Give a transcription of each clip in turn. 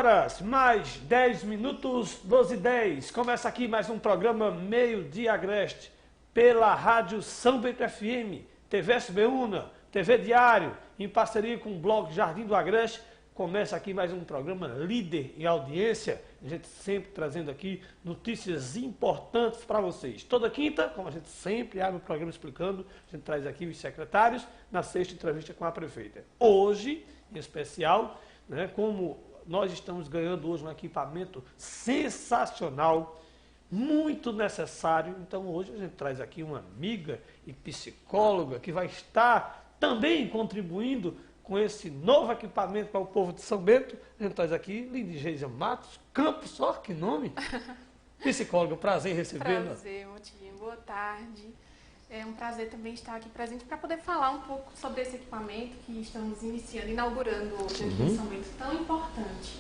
horas, mais 10 minutos, 12h10. Começa aqui mais um programa Meio-Dia Agreste, pela Rádio São Bento FM, TV SBUNA, TV Diário, em parceria com o blog Jardim do Agreste. Começa aqui mais um programa líder em audiência, a gente sempre trazendo aqui notícias importantes para vocês. Toda quinta, como a gente sempre abre o programa explicando, a gente traz aqui os secretários, na sexta entrevista com a prefeita. Hoje, em especial, né, como nós estamos ganhando hoje um equipamento sensacional, muito necessário, então hoje a gente traz aqui uma amiga e psicóloga que vai estar também contribuindo com esse novo equipamento para o povo de São Bento. A gente traz aqui Lindigeisa Matos Campos, só que nome. Psicóloga, prazer em recebê-la. Prazer, Motinho. Boa tarde. É um prazer também estar aqui presente para poder falar um pouco sobre esse equipamento que estamos inaugurando hoje aqui em São Bento, tão importante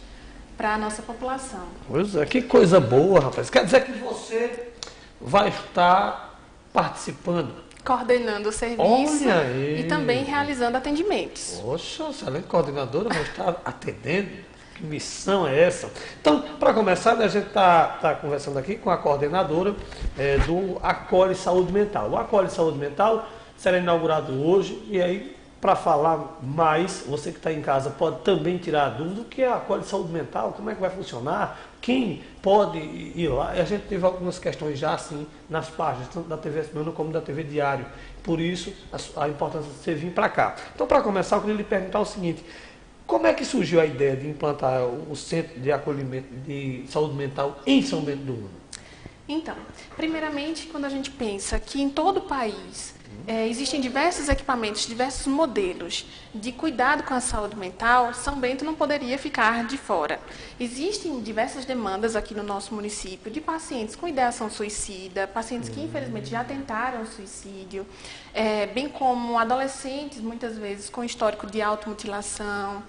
para a nossa população. Pois é, que coisa boa, rapaz. Quer dizer que você vai estar participando, coordenando o serviço. Olha aí. E também realizando atendimentos. Poxa, excelente coordenadora, vai estar atendendo. Que missão é essa? Então, para começar, a gente está conversando aqui com a coordenadora do Acolhe Saúde Mental. O Acolhe Saúde Mental será inaugurado hoje e aí, para falar mais, você que está em casa pode também tirar a dúvida do que é a Acolhe Saúde Mental, como é que vai funcionar, quem pode ir lá. E a gente teve algumas questões já assim nas páginas, tanto da TV SBUNA como da TV Diário. Por isso, a importância de você vir para cá. Então, para começar, eu queria lhe perguntar o seguinte: como é que surgiu a ideia de implantar o Centro de Acolhimento de Saúde Mental em São Bento do Una? Então, primeiramente, quando a gente pensa que em todo o país existem diversos equipamentos, diversos modelos de cuidado com a saúde mental, São Bento não poderia ficar de fora. Existem diversas demandas aqui no nosso município de pacientes com ideação suicida, pacientes que infelizmente já tentaram suicídio, bem como adolescentes, muitas vezes com histórico de automutilação,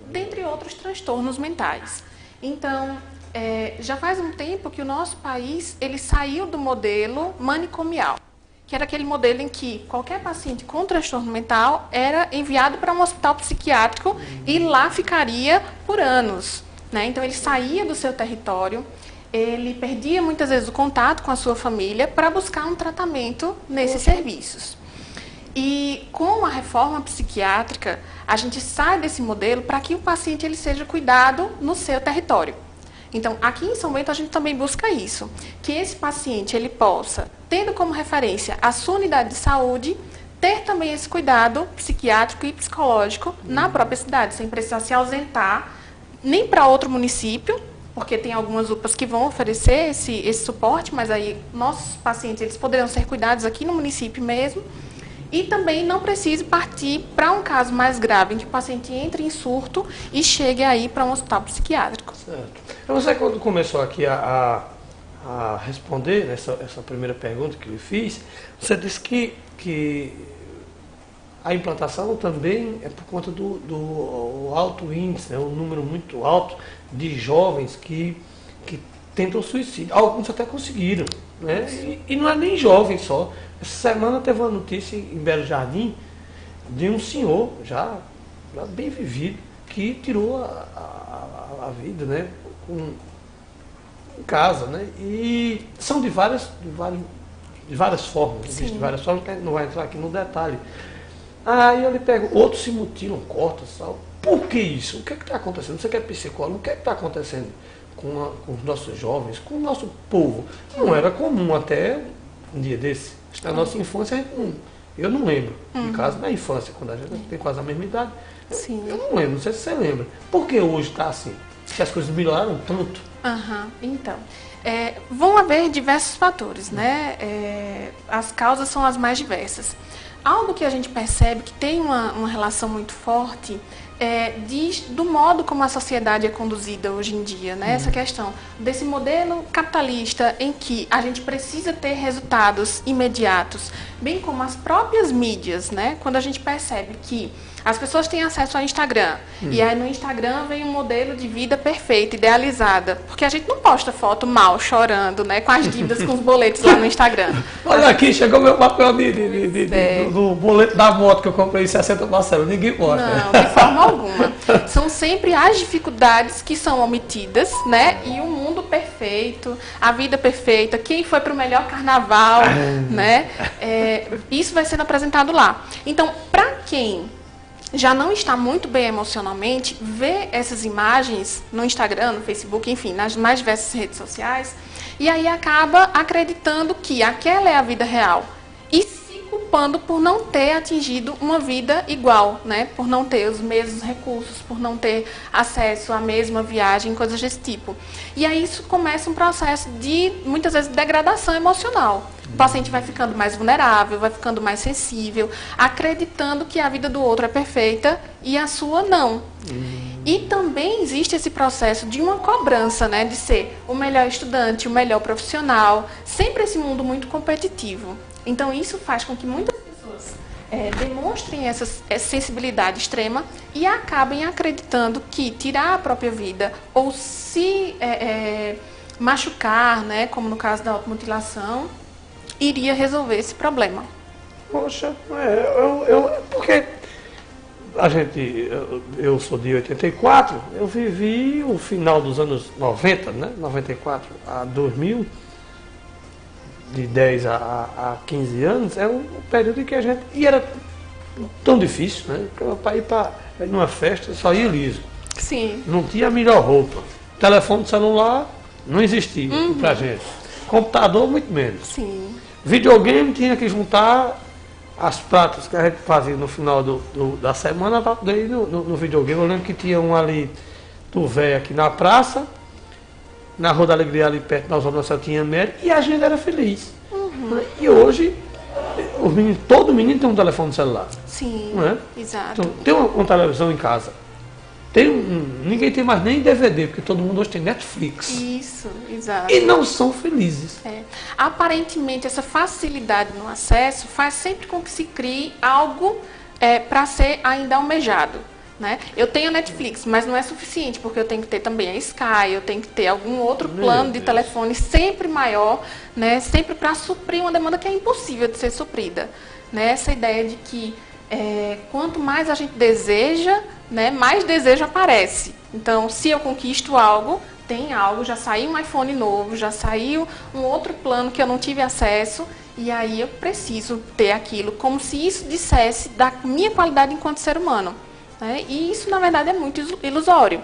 dentre outros transtornos mentais. Então, já faz um tempo que o nosso país ele saiu do modelo manicomial, que era aquele modelo em que qualquer paciente com transtorno mental era enviado para um hospital psiquiátrico e lá ficaria por anos, né? Então, ele saía do seu território, ele perdia muitas vezes o contato com a sua família para buscar um tratamento nesses serviços. E com a reforma psiquiátrica, a gente sai desse modelo para que o paciente ele seja cuidado no seu território. Então, aqui em São Bento, a gente também busca isso, que esse paciente ele possa, tendo como referência a sua unidade de saúde, ter também esse cuidado psiquiátrico e psicológico na própria cidade, sem precisar se ausentar nem para outro município, porque tem algumas UPAs que vão oferecer esse suporte, mas aí nossos pacientes eles poderão ser cuidados aqui no município mesmo. E também não precise partir para um caso mais grave, em que o paciente entre em surto e chegue aí para um hospital psiquiátrico. Certo. Você, quando começou aqui a responder essa primeira pergunta que eu lhe fiz, você disse que a implantação também é por conta do alto índice, né, um número muito alto de jovens que tentam suicídio. Alguns até conseguiram, né? E não é nem jovem só. Essa semana teve uma notícia em Belo Jardim de um senhor já bem vivido que tirou a vida, né, em casa, né? E são de várias formas, existem várias formas que a gente não vai entrar aqui no detalhe. Aí eu lhe pego, outros se mutilam, cortam, sal. Por que isso? O que é que está acontecendo? Você que é psicólogo, o que é que está acontecendo com os nossos jovens, com o nosso povo? Não era comum até um dia desse. Na nossa infância, eu não lembro. No caso, na infância, quando a gente tem quase a mesma idade, eu não lembro, não sei se você lembra. Por que hoje está assim? Que as coisas melhoraram tanto? Então, vão haver diversos fatores, né? As causas são as mais diversas. Algo que a gente percebe que tem uma relação muito forte do modo como a sociedade é conduzida hoje em dia, né? Essa questão desse modelo capitalista em que a gente precisa ter resultados imediatos, bem como as próprias mídias, né? Quando a gente percebe que as pessoas têm acesso ao Instagram, e aí no Instagram vem um modelo de vida perfeita, idealizada, porque a gente não posta foto mal, chorando, né? Com as dívidas, com os boletos lá no Instagram. Olha aqui, chegou meu papel do boleto da moto que eu comprei em 60 parcelas, ninguém posta. Não, de forma alguma. São sempre as dificuldades que são omitidas, né? E o mundo perfeito, a vida perfeita, quem foi para o melhor carnaval, né? Isso vai sendo apresentado lá. Então, para quem já não está muito bem emocionalmente, ver essas imagens no Instagram, no Facebook, enfim, nas mais diversas redes sociais, e aí acaba acreditando que aquela é a vida real e se culpando por não ter atingido uma vida igual, né? Por não ter os mesmos recursos, por não ter acesso à mesma viagem, coisas desse tipo. E aí isso começa um processo de, muitas vezes, degradação emocional. O paciente vai ficando mais vulnerável, vai ficando mais sensível, acreditando que a vida do outro é perfeita e a sua não. E também existe esse processo de uma cobrança, né, de ser o melhor estudante, o melhor profissional, sempre esse mundo muito competitivo. Então isso faz com que muitas pessoas demonstrem essa sensibilidade extrema e acabem acreditando que tirar a própria vida ou se machucar, né, como no caso da automutilação, iria resolver esse problema. Poxa, porque eu sou de 84, eu vivi o final dos anos 90, né? 94 a 2000, de 10 a 15 anos, é um período em que a gente... E era tão difícil, né? Para ir para numa festa, só ia liso. Sim. Não tinha a melhor roupa. Telefone celular não existia pra gente. Computador, muito menos. Sim. Videogame tinha que juntar as pratas que a gente fazia no final da semana para poder ir no videogame. Eu lembro que tinha um ali do velho aqui na praça, na Rua da Alegria, ali perto da Zona Santinha Média, e a gente era feliz. E hoje, todo menino tem um telefone celular. Sim, não é? exato. Então, tem uma televisão em casa. Ninguém tem mais nem DVD, porque todo mundo hoje tem Netflix. Isso, exato. E não são felizes. Aparentemente, essa facilidade no acesso faz sempre com que se crie algo para ser ainda almejado. Né? Eu tenho Netflix, mas não é suficiente, porque eu tenho que ter também a Sky, eu tenho que ter algum outro plano de telefone sempre maior, né? Sempre para suprir uma demanda que é impossível de ser suprida. Né? Essa ideia de que quanto mais a gente deseja, né, mais desejo aparece. Então, se eu conquisto algo, tem algo, já saiu um iPhone novo, já saiu um outro plano que eu não tive acesso, e aí eu preciso ter aquilo, como se isso dissesse da minha qualidade enquanto ser humano. Né? E isso, na verdade, é muito ilusório.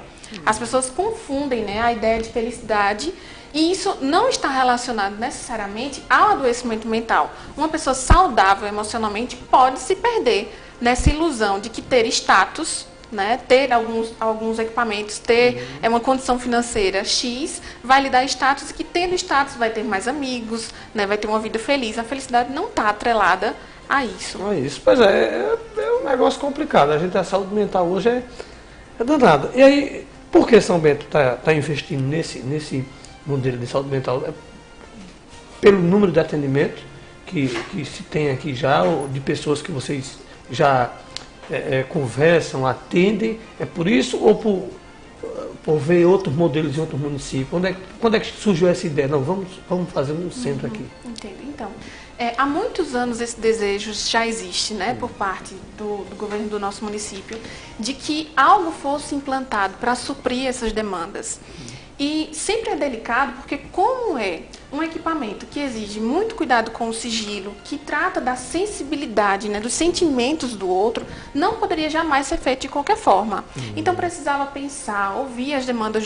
As pessoas confundem, né, a ideia de felicidade, e isso não está relacionado necessariamente ao adoecimento mental. Uma pessoa saudável emocionalmente pode se perder nessa ilusão de que ter status, né, ter alguns equipamentos, ter uma condição financeira X, vai lhe dar status, e que tendo status vai ter mais amigos, né, vai ter uma vida feliz. A felicidade não está atrelada a isso. É isso, pois é um negócio complicado. A saúde mental hoje é danada. E aí, por que São Bento está investindo nesse modelo de saúde mental? Pelo número de atendimentos que se tem aqui já, ou de pessoas que vocês já conversam, atendem, é por isso, ou por ver outros modelos em outros municípios? Quando é que surgiu essa ideia? Não, vamos fazer um centro aqui. Entendo. Então, há muitos anos esse desejo já existe, né, por parte do governo do nosso município, de que algo fosse implantado para suprir essas demandas. E sempre é delicado, porque como é um equipamento que exige muito cuidado com o sigilo, que trata da sensibilidade, né, dos sentimentos do outro, não poderia jamais ser feito de qualquer forma. Então precisava pensar, ouvir as demandas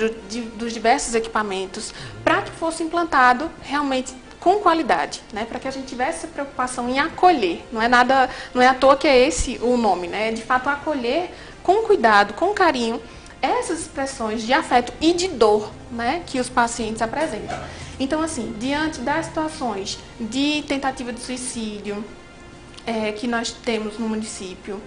dos diversos equipamentos, para que fosse implantado realmente com qualidade, né, para que a gente tivesse essa preocupação em acolher. Não é à toa que é esse o nome, né, é de fato acolher com cuidado, com carinho, essas expressões de afeto e de dor, né, que os pacientes apresentam. Então, assim, diante das situações de tentativa de suicídio que nós temos no município,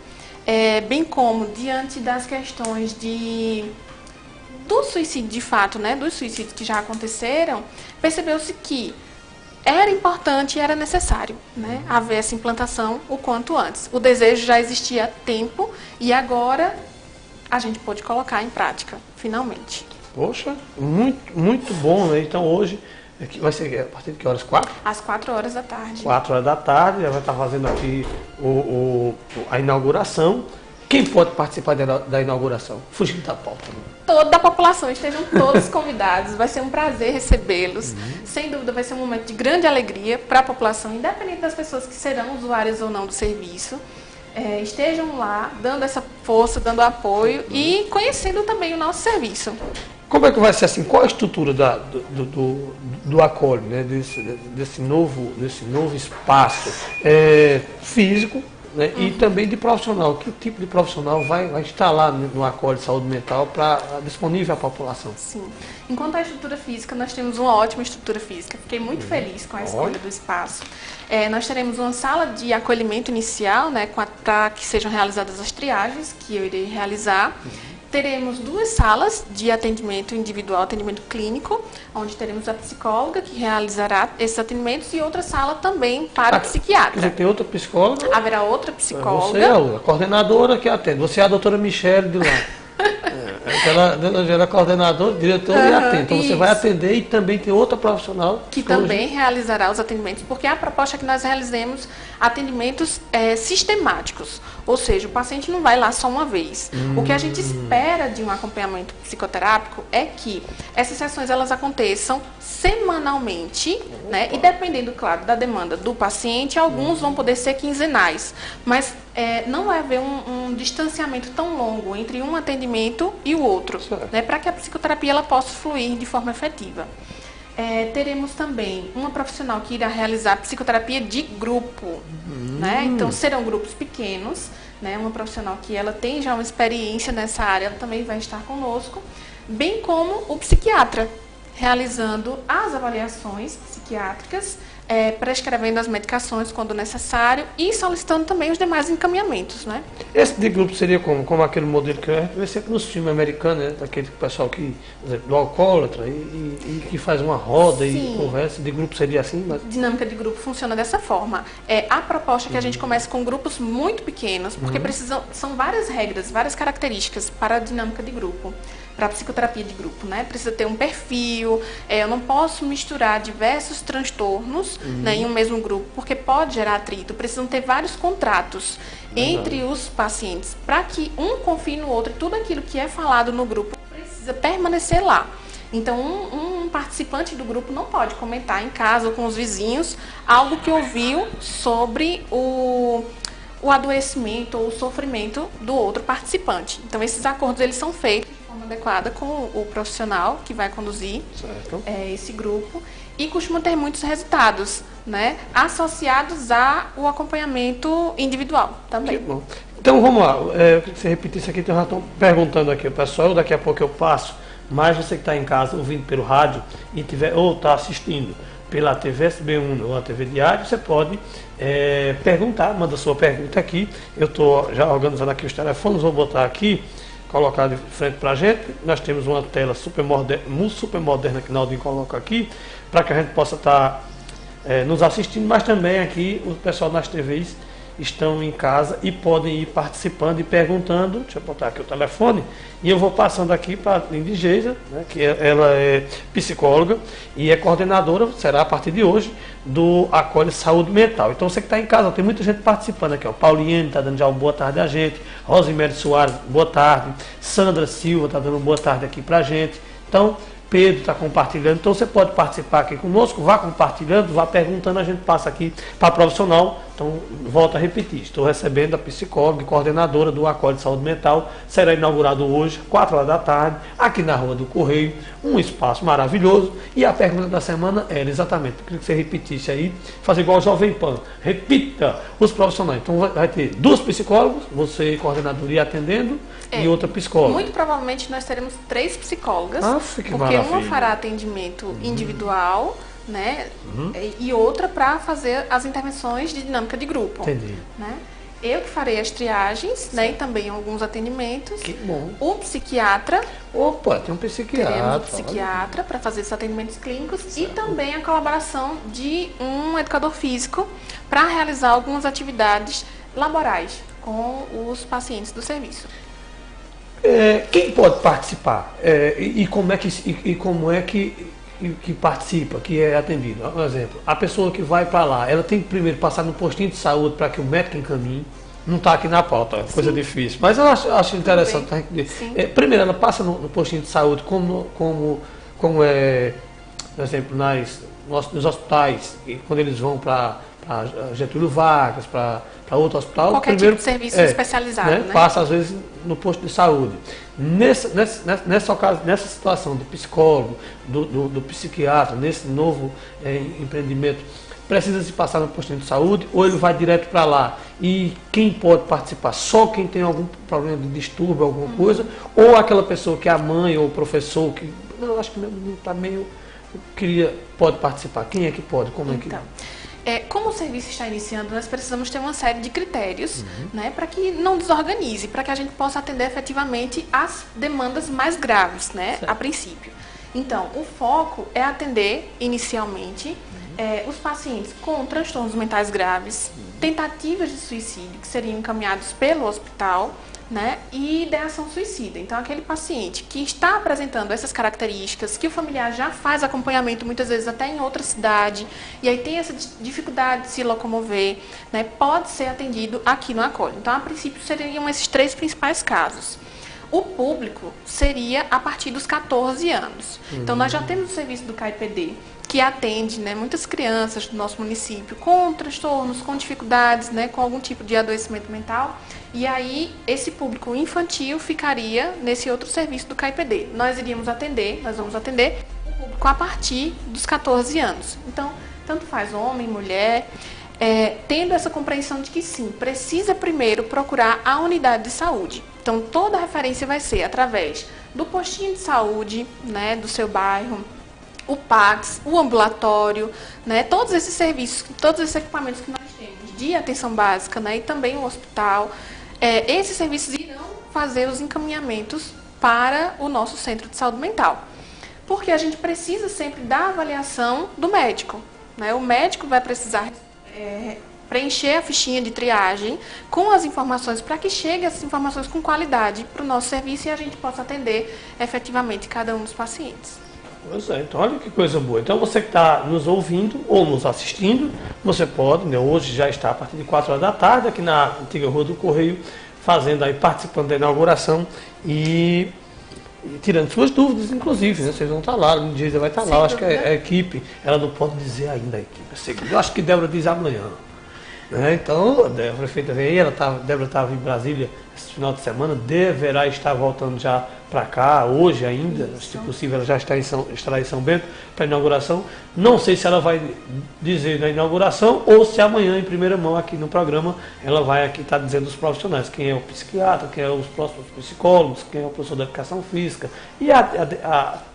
bem como diante das questões do suicídio de fato, né, dos suicídios que já aconteceram, percebeu-se que era importante e era necessário, né, haver essa implantação o quanto antes. O desejo já existia há tempo e agora a gente pôde colocar em prática, finalmente. Poxa, muito, muito bom, né? Então hoje, vai ser a partir de que horas? 4? Às 4 horas da tarde. 4 horas da tarde, já vai estar fazendo aqui a inauguração. Quem pode participar da inauguração? Fugindo da pauta. Toda a população, estejam todos convidados. Vai ser um prazer recebê-los. Sem dúvida, vai ser um momento de grande alegria para a população, independente das pessoas que serão usuárias ou não do serviço. Estejam lá, dando essa força, dando apoio e conhecendo também o nosso serviço. Como é que vai ser assim? Qual a estrutura do Acolhe, né? desse novo espaço físico, né? E também de profissional? Que tipo de profissional vai estar lá no Acolhe Saúde Mental disponível à população? Sim. Enquanto a estrutura física, nós temos uma ótima estrutura física. Fiquei muito feliz com a escolha do espaço. Nós teremos uma sala de acolhimento inicial, né, para que sejam realizadas as triagens que eu irei realizar. Teremos 2 salas de atendimento individual, atendimento clínico, onde teremos a psicóloga que realizará esses atendimentos e outra sala também para o psiquiatra. Quer dizer, tem outra psicóloga? Haverá outra psicóloga. Você é a coordenadora que atende. Você é a doutora Michele de lá. Ela é coordenadora, diretora e atende. Então você vai atender e também tem outra profissional que também realizará os atendimentos, porque a proposta é que nós realizemos atendimentos sistemáticos, ou seja, o paciente não vai lá só uma vez. O que a gente espera de um acompanhamento psicoterápico é que essas sessões elas aconteçam semanalmente, né? E dependendo, claro, da demanda do paciente, alguns vão poder ser quinzenais, mas não vai haver um distanciamento tão longo entre um atendimento e o outro, né? Para que a psicoterapia ela possa fluir de forma efetiva. Teremos também uma profissional que irá realizar psicoterapia de grupo, né? Então serão grupos pequenos, né? Uma profissional que ela tem já uma experiência nessa área, ela também vai estar conosco, bem como o psiquiatra, realizando as avaliações psiquiátricas, prescrevendo as medicações quando necessário e solicitando também os demais encaminhamentos, né? Esse de grupo seria como aquele modelo que a gente vê sempre nos filmes americanos, né? Daquele pessoal que, por exemplo, do alcoólatra e que faz uma roda e conversa. De grupo seria assim? Mas... Dinâmica de grupo funciona dessa forma. A proposta é que a gente comece com grupos muito pequenos, porque são várias regras, várias características para a dinâmica de grupo. Para a psicoterapia de grupo, né? Precisa ter um perfil, eu não posso misturar diversos transtornos, né, em um mesmo grupo, porque pode gerar atrito. Precisam ter vários contratos entre os pacientes, para que um confie no outro. Tudo aquilo que é falado no grupo precisa permanecer lá. Então, um participante do grupo não pode comentar em casa ou com os vizinhos algo que ouviu sobre o adoecimento ou o sofrimento do outro participante. Então, esses acordos eles são feitos de forma adequada com o profissional que vai conduzir esse grupo e costuma ter muitos resultados, né, associados ao acompanhamento individual também. Que bom. Então, vamos lá. Eu queria que você repetisse aqui, já estão perguntando aqui o pessoal, daqui a pouco eu passo, mas você que está em casa ouvindo pelo rádio ou está assistindo pela TV SB1 ou a TV Diário, você pode perguntar, manda sua pergunta aqui. Eu estou já organizando aqui os telefones, vou botar aqui, colocar de frente para a gente. Nós temos uma tela super moderna que Naldinho coloca aqui, para que a gente possa estar nos assistindo, mas também aqui o pessoal nas TVs estão em casa e podem ir participando e perguntando. Deixa eu botar aqui o telefone e eu vou passando aqui para a Lindy Geisa, né, que ela é psicóloga e é coordenadora, será a partir de hoje, do Acolhe Saúde Mental. Então você que está em casa, tem muita gente participando aqui, ó. Pauliane está dando já uma boa tarde a gente, Rosemary Soares, boa tarde, Sandra Silva está dando uma boa tarde aqui para a gente. Então, Pedro está compartilhando, então você pode participar aqui conosco, vá compartilhando, vá perguntando, a gente passa aqui para a profissional. Então, volto a repetir, estou recebendo a psicóloga e coordenadora do Acolhe Saúde Mental, será inaugurado hoje, 4 horas da tarde, aqui na Rua do Correio, um espaço maravilhoso, e a pergunta da semana era exatamente, eu queria que você repetisse aí, fazer igual o Jovem Pan, repita os profissionais. Então, vai ter 2 psicólogos, você coordenadora e atendendo, e outra psicóloga. Muito provavelmente nós teremos 3 psicólogas, Nossa, que porque maravilha. Uma fará atendimento individual, né? E outra para fazer as intervenções de dinâmica de grupo. Entendi. Né? Eu que farei as triagens, né? E também alguns atendimentos. Que bom. O psiquiatra. Opa, tem um psiquiatra. Teremos um psiquiatra para fazer esses atendimentos clínicos. Certo. E também a colaboração de um educador físico para realizar algumas atividades laborais com os pacientes do serviço. Quem pode participar? E como é que participa, que é atendido? Por exemplo, a pessoa que vai para lá, ela tem que primeiro passar no postinho de saúde para que o médico encaminhe. Não está aqui na pauta, é coisa difícil. Mas eu acho interessante. Primeiro, ela passa no postinho de saúde como é, por exemplo, nos hospitais, e quando eles vão para Getúlio Vargas, para outro hospital. Qualquer primeiro, tipo de serviço especializado, né? Passa, às vezes, no posto de saúde. Nessa situação do psicólogo, do psiquiatra, nesse novo empreendimento, precisa se passar no postinho de saúde ou ele vai direto para lá? E quem pode participar? Só quem tem algum problema de distúrbio, alguma coisa? Ou aquela pessoa que é a mãe ou o professor que... Não, acho que meu menino está meio... pode participar. Quem é que pode? Como é que... Como o serviço está iniciando, nós precisamos ter uma série de critérios, né, para que não desorganize, para que a gente possa atender efetivamente as demandas mais graves, né, a princípio. Então, o foco é atender inicialmente os pacientes com transtornos mentais graves, tentativas de suicídio que seriam encaminhados pelo hospital, né, e ideação suicida. Então, aquele paciente que está apresentando essas características, que o familiar já faz acompanhamento, muitas vezes até em outra cidade, e aí tem essa dificuldade de se locomover, né, pode ser atendido aqui no Acolhe. Então, a princípio, seriam esses 3 principais casos. O público seria a partir dos 14 anos. Então, nós já temos o serviço do CAIPD, que atende, né, muitas crianças do nosso município com transtornos, com dificuldades, né, com algum tipo de adoecimento mental. E aí, esse público infantil ficaria nesse outro serviço do CAIPD. Nós vamos atender o público a partir dos 14 anos. Então, tanto faz homem, mulher, tendo essa compreensão de que sim, precisa primeiro procurar a unidade de saúde. Então, toda a referência vai ser através do postinho de saúde, né, do seu bairro, o PACS, o ambulatório, né, todos esses serviços, todos esses equipamentos que nós temos de atenção básica, né, e também o hospital, esses serviços irão fazer os encaminhamentos para o nosso centro de saúde mental. Porque a gente precisa sempre da avaliação do médico, né? O médico vai precisar preencher a fichinha de triagem com as informações para que chegue essas informações com qualidade para o nosso serviço e a gente possa atender efetivamente cada um dos pacientes. Pois é, então olha que coisa boa. Então você que está nos ouvindo ou nos assistindo, você pode, né, hoje já está a partir de 4 horas da tarde, aqui na antiga Rua do Correio, participando da inauguração e tirando suas dúvidas, inclusive, né? Vocês vão estar lá, um dia vai estar lá, eu acho que a equipe, ela não pode dizer ainda a equipe, eu acho que Débora diz amanhã. Então, a prefeita vem aí, Débora estava em Brasília esse final de semana, deverá estar voltando já para cá, hoje ainda, se possível, ela já estará em São Bento para a inauguração. Não sei se ela vai dizer na inauguração ou se amanhã, em primeira mão, aqui no programa, ela vai aqui estar dizendo os profissionais, quem é o psiquiatra, quem é os próximos psicólogos, quem é o professor de educação física e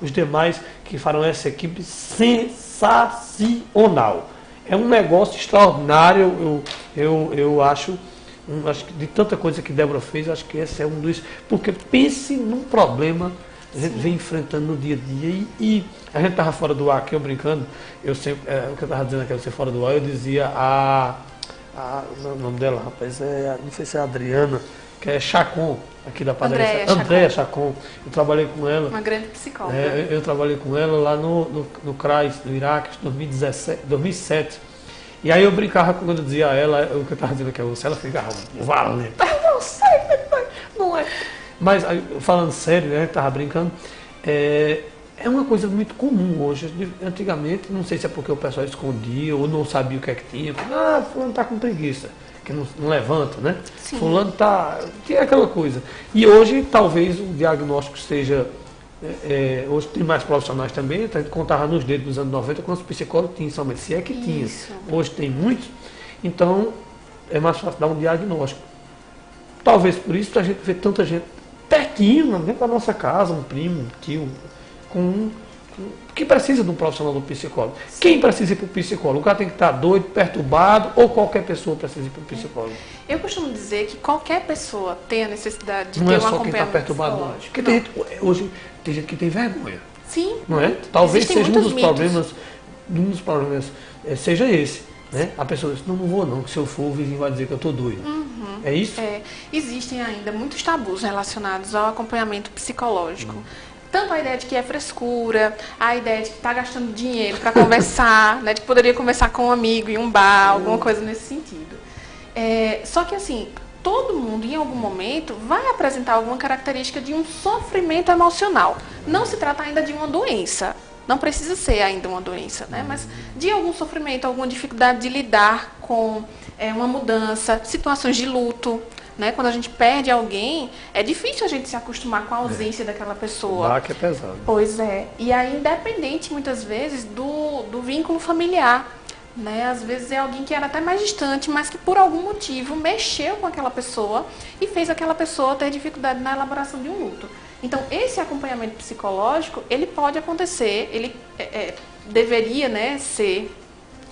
os demais que farão essa equipe sensacional. É um negócio extraordinário, eu acho que de tanta coisa que Débora fez, acho que esse é um dos... Porque pense num problema que a gente vem enfrentando no dia a dia e a gente estava fora do ar aqui, eu brincando, o que eu estava dizendo aqui, você fora do ar, eu dizia o nome dela, rapaz, não sei se é a Adriana, que é Chacon, aqui da padaria. Andréa Chacon. Eu trabalhei com ela. Uma grande psicóloga. Eu trabalhei com ela lá no CRAS, do Iraque, em 2007. E aí eu brincava quando eu dizia a ela, o que eu estava dizendo aqui a você, ela ficava valente. Não sei, não é. Mas, falando sério, né, a gente estava brincando, é uma coisa muito comum hoje. Antigamente, não sei se é porque o pessoal escondia ou não sabia o que é que tinha. Fulano está com preguiça, que não levanta, né? Sim. Fulano está... que é aquela coisa. E hoje, talvez, o diagnóstico seja... hoje tem mais profissionais também, a gente contava nos dedos dos anos 90 quantos psicólogos tinha somente, se é que tinha. Hoje tem muitos, então é mais fácil dar um diagnóstico. Talvez por isso a gente vê tanta gente pertinho, dentro da nossa casa, um primo, um tio, que precisa de um profissional do psicólogo. Sim. Quem precisa ir para o psicólogo? O cara tem que estar doido, perturbado, ou qualquer pessoa precisa ir para o psicólogo? Eu costumo dizer que qualquer pessoa tem a necessidade de não ter é um só acompanhamento quem está perturbado, não. Porque tem gente, hoje tem gente que tem vergonha. Sim. Não é? Talvez seja um dos problemas seja esse. Né? A pessoa diz, não vou não, que se eu for o vizinho vai dizer que eu estou doido. Uhum. É isso? Existem ainda muitos tabus relacionados ao acompanhamento psicológico. Tanto a ideia de que é frescura, a ideia de que está gastando dinheiro para conversar, né, de que poderia conversar com um amigo em um bar, alguma coisa nesse sentido. Só que assim, todo mundo, em algum momento, vai apresentar alguma característica de um sofrimento emocional. Não se trata ainda de uma doença. Não precisa ser ainda uma doença, né? Mas de algum sofrimento, alguma dificuldade de lidar com uma mudança, situações de luto, né? Quando a gente perde alguém, é difícil a gente se acostumar com a ausência daquela pessoa. Lá que é pesado. Pois é. E aí, independente, muitas vezes, do vínculo familiar, né? Às vezes é alguém que era até mais distante, mas que por algum motivo mexeu com aquela pessoa e fez aquela pessoa ter dificuldade na elaboração de um luto. Então, esse acompanhamento psicológico, ele pode acontecer, ele deveria, né, ser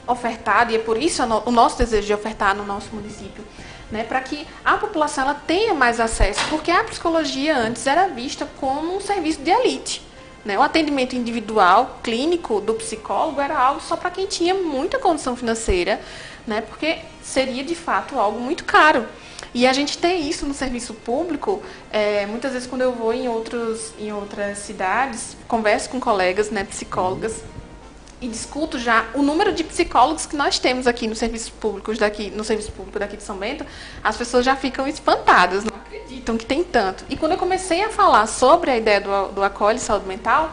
ofertado, e é por isso o nosso desejo de ofertar no nosso município, né, para que a população ela tenha mais acesso, porque a psicologia antes era vista como um serviço de elite. Né? O atendimento individual, clínico do psicólogo era algo só para quem tinha muita condição financeira, né, porque seria de fato algo muito caro. E a gente tem isso no serviço público, muitas vezes quando eu vou em outras cidades, converso com colegas, né, psicólogas, e discuto já o número de psicólogos que nós temos aqui no serviço público daqui de São Bento, as pessoas já ficam espantadas, não acreditam que tem tanto. E quando eu comecei a falar sobre a ideia do Acolhe Saúde Mental,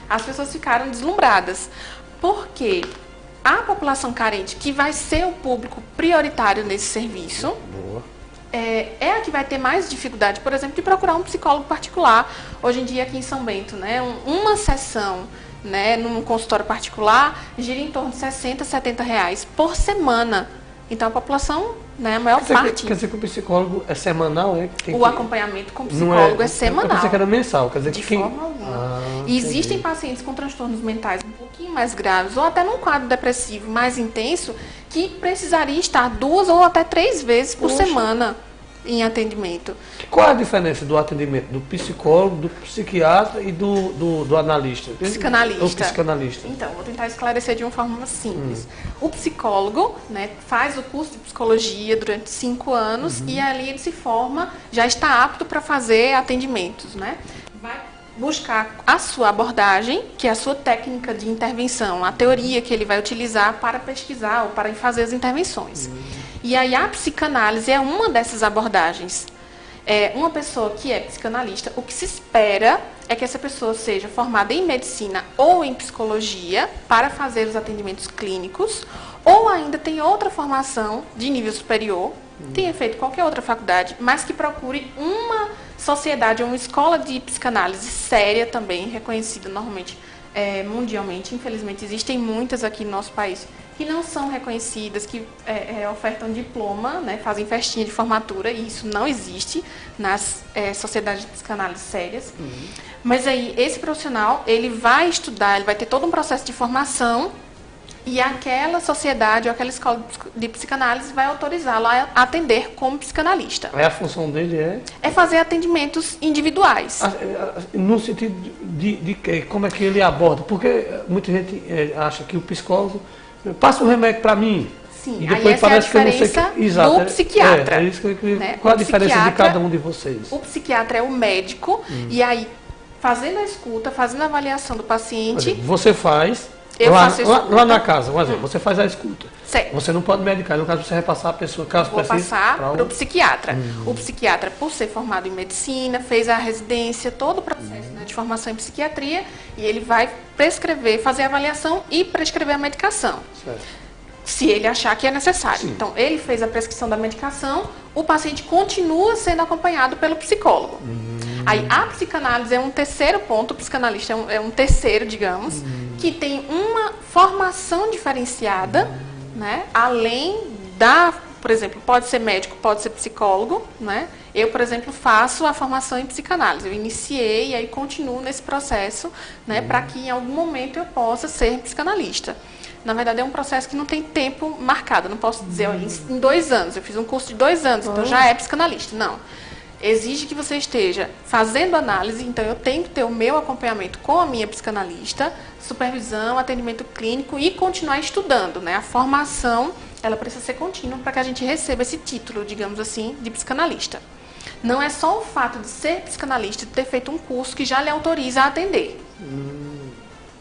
as pessoas ficaram deslumbradas. Porque a população carente, que vai ser o público prioritário nesse serviço, é a que vai ter mais dificuldade, por exemplo, de procurar um psicólogo particular. Hoje em dia, aqui em São Bento, né, uma sessão, né, num consultório particular gira em torno de R$60, R$70 por semana. Então, a população, né, a maior parte... Quer dizer que o psicólogo é semanal, né? O acompanhamento com o psicólogo é semanal. Eu pensei que era mensal. Quer dizer de forma alguma. E existem pacientes com transtornos mentais um pouquinho mais graves, ou até num quadro depressivo mais intenso, que precisaria estar 2 ou até 3 vezes por semana em atendimento. Qual é a diferença do atendimento do psicólogo, do psiquiatra e do analista? Psicanalista. O psicanalista. Então, vou tentar esclarecer de uma forma simples. O psicólogo, né, faz o curso de psicologia durante 5 anos e ali ele se forma, já está apto para fazer atendimentos, né? Vai buscar a sua abordagem, que é a sua técnica de intervenção, a teoria que ele vai utilizar para pesquisar ou para fazer as intervenções. E aí a psicanálise é uma dessas abordagens. Uma pessoa que é psicanalista, o que se espera é que essa pessoa seja formada em medicina ou em psicologia para fazer os atendimentos clínicos, ou ainda tem outra formação de nível superior, tenha feito qualquer outra faculdade, mas que procure uma sociedade ou uma escola de psicanálise séria também, reconhecida normalmente mundialmente. Infelizmente, existem muitas aqui no nosso país que não são reconhecidas, que ofertam diploma, né, fazem festinha de formatura, e isso não existe nas sociedades de psicanálise sérias. Mas aí, esse profissional, ele vai estudar, ele vai ter todo um processo de formação, e aquela sociedade ou aquela escola de psicanálise vai autorizá-lo a atender como psicanalista. Aí a função dele é fazer atendimentos individuais. No sentido de que, como é que ele aborda? Porque muita gente acha que o psicólogo passa um remédio para mim. Sim, e depois aí parece essa é a diferença que eu não sei que... Exato, do psiquiatra. Isso que eu queria... Né? Qual a diferença de cada um de vocês? O psiquiatra é o médico, e aí, fazendo a escuta, fazendo a avaliação do paciente... Exemplo, você faz... Eu faço lá na casa, por exemplo, você faz a escuta. Certo. Você não pode medicar, no caso você vai passar a pessoa, caso Vou precise, passar para o um... psiquiatra. O psiquiatra, por ser formado em medicina, fez a residência, todo o processo, né, de formação em psiquiatria, e ele vai prescrever, fazer a avaliação e prescrever a medicação. Certo. Se ele achar que é necessário. Sim. Então, ele fez a prescrição da medicação, o paciente continua sendo acompanhado pelo psicólogo. Aí, a psicanálise é um terceiro ponto, o psicanalista é um terceiro, digamos, que tem uma formação diferenciada, né? Além da, por exemplo, pode ser médico, pode ser psicólogo, né? Eu, por exemplo, faço a formação em psicanálise. Eu iniciei e aí continuo nesse processo, né? Para que em algum momento eu possa ser psicanalista. Na verdade, é um processo que não tem tempo marcado. Não posso dizer, em 2 anos, eu fiz um curso de 2 anos, então já é psicanalista. Não. Exige que você esteja fazendo análise, então eu tenho que ter o meu acompanhamento com a minha psicanalista, supervisão, atendimento clínico e continuar estudando, né? A formação, ela precisa ser contínua para que a gente receba esse título, digamos assim, de psicanalista. Não é só o fato de ser psicanalista, de ter feito um curso que já lhe autoriza a atender.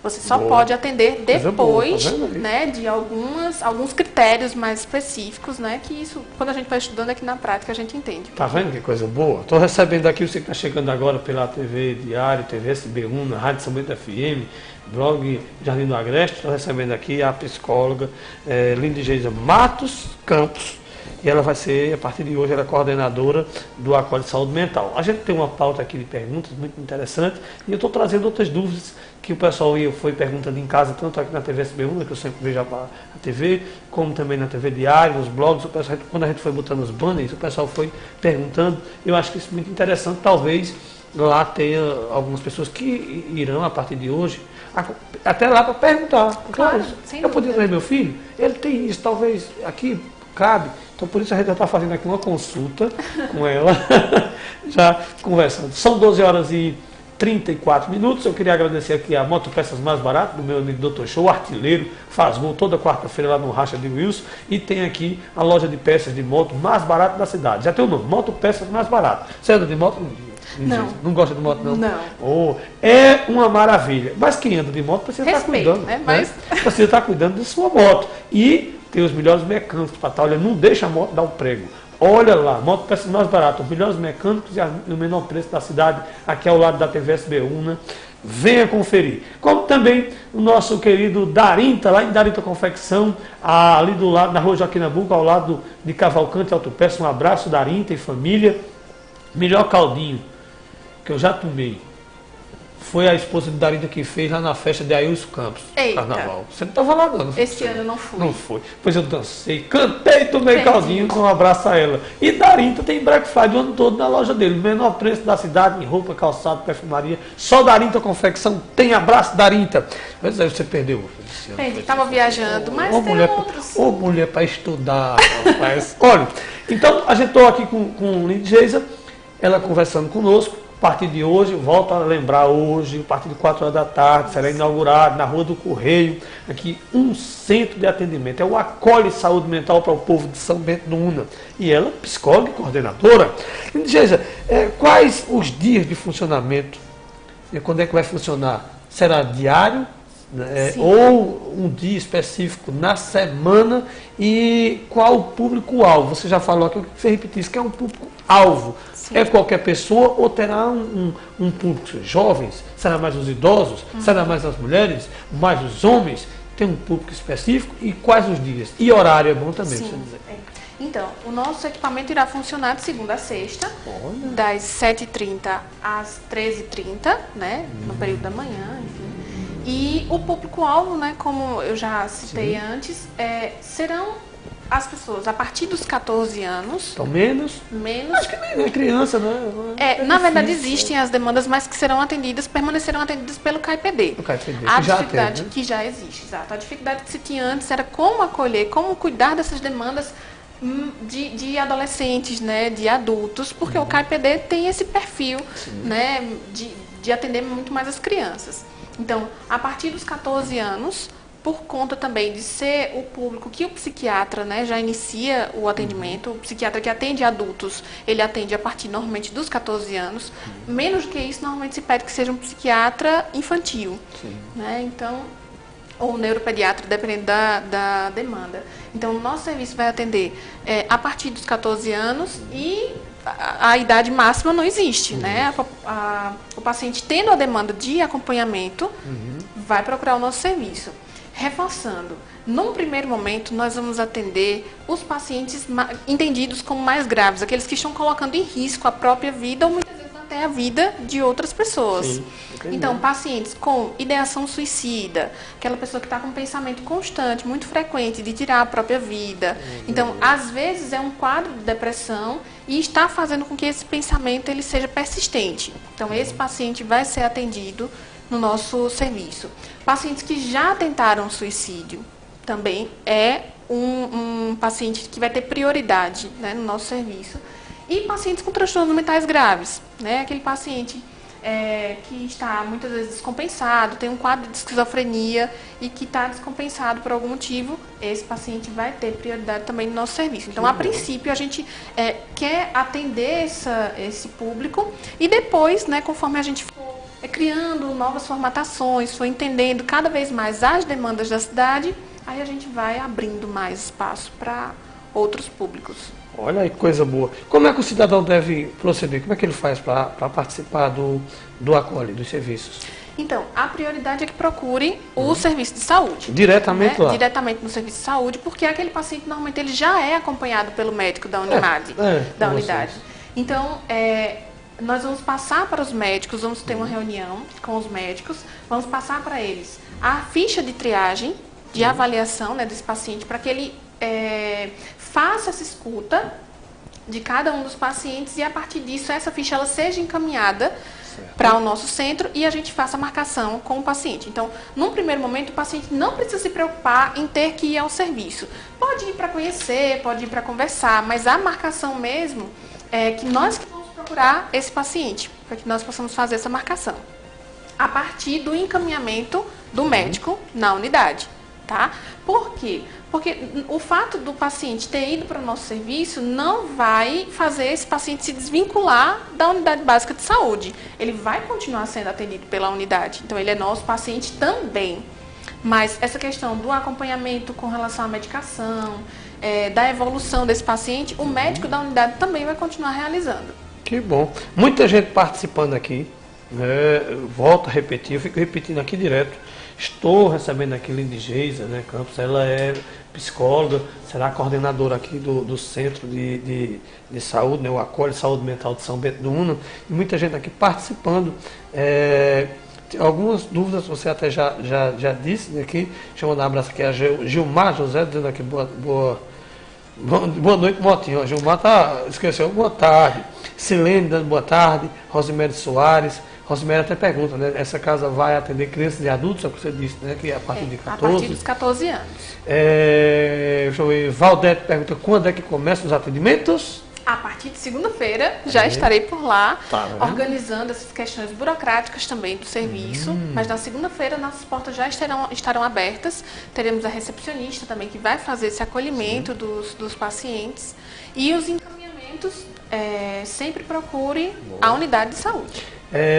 Você só Boa. pode atender Coisa boa, depois, tá vendo aí? né, de alguns critérios mais específicos, né, que isso, quando a gente vai estudando aqui na prática, a gente entende. Tá vendo que coisa boa? Estou recebendo aqui, você que está chegando agora pela TV Diário, TV SB1, na Rádio São Bento FM, blog Jardim do Agreste. Estou recebendo aqui a psicóloga Lindy Geisa Matos Campos. E ela vai ser, a partir de hoje, ela é coordenadora do Acolhe Saúde Mental. A gente tem uma pauta aqui de perguntas muito interessante e eu estou trazendo outras dúvidas que o pessoal foi perguntando em casa, tanto aqui na TV SB1, que eu sempre vejo a TV, como também na TV Diário, nos blogs. O pessoal, quando a gente foi botando os banners, o pessoal foi perguntando. Eu acho que isso é muito interessante. Talvez lá tenha algumas pessoas que irão, a partir de hoje, até lá para perguntar. Claro, sem eu podia dúvida. trazer meu filho? Ele tem isso, talvez aqui cabe. Então, por isso a gente já está fazendo aqui uma consulta com ela, já conversando. São 12 horas e 34 minutos. Eu queria agradecer aqui a Motopeças Mais Barato, do meu amigo Dr. Show, artilheiro, faz gol toda quarta-feira lá no Racha de Wilson. E tem aqui a loja de peças de moto mais barata da cidade. Já tem o nome, Motopeças Mais Barato. Você anda de moto? Não. Não gosta de moto, não? Não. Oh, é uma maravilha. Mas quem anda de moto precisa estar Respeito, cuidando. né? Mas... Precisa estar cuidando de sua moto. E tem os melhores mecânicos para estar olhando. Não deixa a moto dar um prego. Olha lá, moto peças mais baratas, os melhores mecânicos e o menor preço da cidade, aqui ao lado da TV SB1. Venha conferir. Como também o nosso querido Darinta, lá em Darinta Confecção, ali do lado, na rua Joaquim Nabuco, ao lado de Cavalcante Autopeça. Um abraço, Darinta e família. Melhor caldinho que eu já tomei foi a esposa de Darinta que fez lá na festa de Ailson Campos, Eita. Carnaval. Você não estava lá, não? Esse ano eu não fui. Não foi. Pois eu dancei, cantei, tomei Entendi. caldinho, um abraço a ela. E Darinta tem Black Friday o ano todo na loja dele. Menor preço da cidade, em roupa, calçado, perfumaria. Só Darinta Confecção tem. Abraço, Darinta. Mas aí você perdeu. Estava viajando, mas Ô, tem mulher, outros. ô, mulher para estudar, rapaz. Olha, então a gente está aqui com Lindy Geisa, ela conversando conosco. A partir de hoje, volto a lembrar hoje, a partir de 4 horas da tarde, será inaugurado na Rua do Correio, aqui um centro de atendimento. É o Acolhe Saúde Mental para o povo de São Bento do Una. E ela, psicóloga e coordenadora. Lindy Geisa, quais os dias de funcionamento? Quando é que vai funcionar? Será diário? Ou um dia específico na semana? E qual o público-alvo? Você já falou aqui, você repetiu isso, que é um público-alvo. É qualquer pessoa ou terá um público jovens? Será mais os idosos? Será mais as mulheres? Mais os homens? Tem um público específico? E quais os dias? E horário é bom também, deixa eu dizer. Então, o nosso equipamento irá funcionar de segunda a sexta, das 7h30 às 13h30, né, no período da manhã, enfim. E o público-alvo, né, como eu já citei antes, serão as pessoas a partir dos 14 anos. Então, menos? Acho que nem é criança, né? Na verdade, existem as demandas, mas que serão atendidas, permanecerão atendidas pelo CAIPD. O CAIPD, A que já dificuldade atende, né? que já existe, exato. A dificuldade que se tinha antes era como acolher, como cuidar dessas demandas de adolescentes, né, de adultos, porque o CAIPD tem esse perfil, né, de atender muito mais as crianças. Então, a partir dos 14 anos, por conta também de ser o público que o psiquiatra, né, já inicia o atendimento, o psiquiatra que atende adultos, ele atende a partir normalmente dos 14 anos, menos do que isso, normalmente se pede que seja um psiquiatra infantil, né, então, ou neuropediatra, dependendo da demanda. Então, o nosso serviço vai atender a partir dos 14 anos e a idade máxima não existe, né? O paciente tendo a demanda de acompanhamento vai procurar o nosso serviço. Reforçando, num primeiro momento nós vamos atender os pacientes entendidos como mais graves, aqueles que estão colocando em risco a própria vida ou muitas vezes até a vida de outras pessoas. Então, pacientes com ideação suicida, aquela pessoa que está com um pensamento constante, muito frequente, de tirar a própria vida. Então, às vezes é um quadro de depressão e está fazendo com que esse pensamento ele seja persistente. Então, esse paciente vai ser atendido no nosso serviço. Pacientes que já tentaram suicídio também é um paciente que vai ter prioridade, né, no nosso serviço. E pacientes com transtornos mentais graves, né, aquele paciente que está muitas vezes descompensado, tem um quadro de esquizofrenia e que está descompensado por algum motivo, esse paciente vai ter prioridade também no nosso serviço. Então, a princípio, a gente quer atender esse público e depois, né, conforme a gente for criando novas formatações, for entendendo cada vez mais as demandas da cidade, aí a gente vai abrindo mais espaço para outros públicos. Olha aí que coisa boa. Como é que o cidadão deve proceder? Como é que ele faz para participar do acolhe, dos serviços? Então, a prioridade é que procure o serviço de saúde. Diretamente lá? Diretamente no serviço de saúde, porque aquele paciente normalmente ele já é acompanhado pelo médico da unidade. Da unidade. Então, nós vamos passar para os médicos, vamos ter uma reunião com os médicos, vamos passar para eles a ficha de triagem, de avaliação, né, desse paciente, para que ele faça essa escuta de cada um dos pacientes e, a partir disso, essa ficha ela seja encaminhada para o nosso centro e a gente faça a marcação com o paciente. Então, num primeiro momento, o paciente não precisa se preocupar em ter que ir ao serviço. Pode ir para conhecer, pode ir para conversar, mas a marcação mesmo é que nós vamos procurar esse paciente, para que nós possamos fazer essa marcação. A partir do encaminhamento do médico na unidade, tá? Por quê? Porque o fato do paciente ter ido para o nosso serviço não vai fazer esse paciente se desvincular da unidade básica de saúde. Ele vai continuar sendo atendido pela unidade, então ele é nosso paciente também. Mas essa questão do acompanhamento com relação à medicação, da evolução desse paciente, o médico da unidade também vai continuar realizando. Que bom. Muita gente participando aqui. Volto a repetir, eu fico repetindo aqui direto. Estou recebendo aqui Lindy Geisa, né, Campos, ela é psicóloga, será coordenadora aqui do Centro de Saúde, né, o Acolhe Saúde Mental de São Bento do Una, e muita gente aqui participando. Algumas dúvidas você até já disse, né, aqui, chamando um abraço aqui a Gilmar José, dizendo aqui boa noite, Motinho. Gilmar esqueceu, boa tarde. Silene dando boa tarde, Rosimério Soares. Rosemary até pergunta, né? Essa casa vai atender crianças e adultos, é o que você disse, né? Que é a partir de 14. A partir dos 14 anos. Deixa eu ver. Valdete pergunta quando é que começam os atendimentos? A partir de segunda-feira já estarei por lá, organizando essas questões burocráticas também do serviço. Mas na segunda-feira nossas portas já estarão abertas. Teremos a recepcionista também que vai fazer esse acolhimento dos pacientes. E os encaminhamentos, sempre procure a unidade de saúde.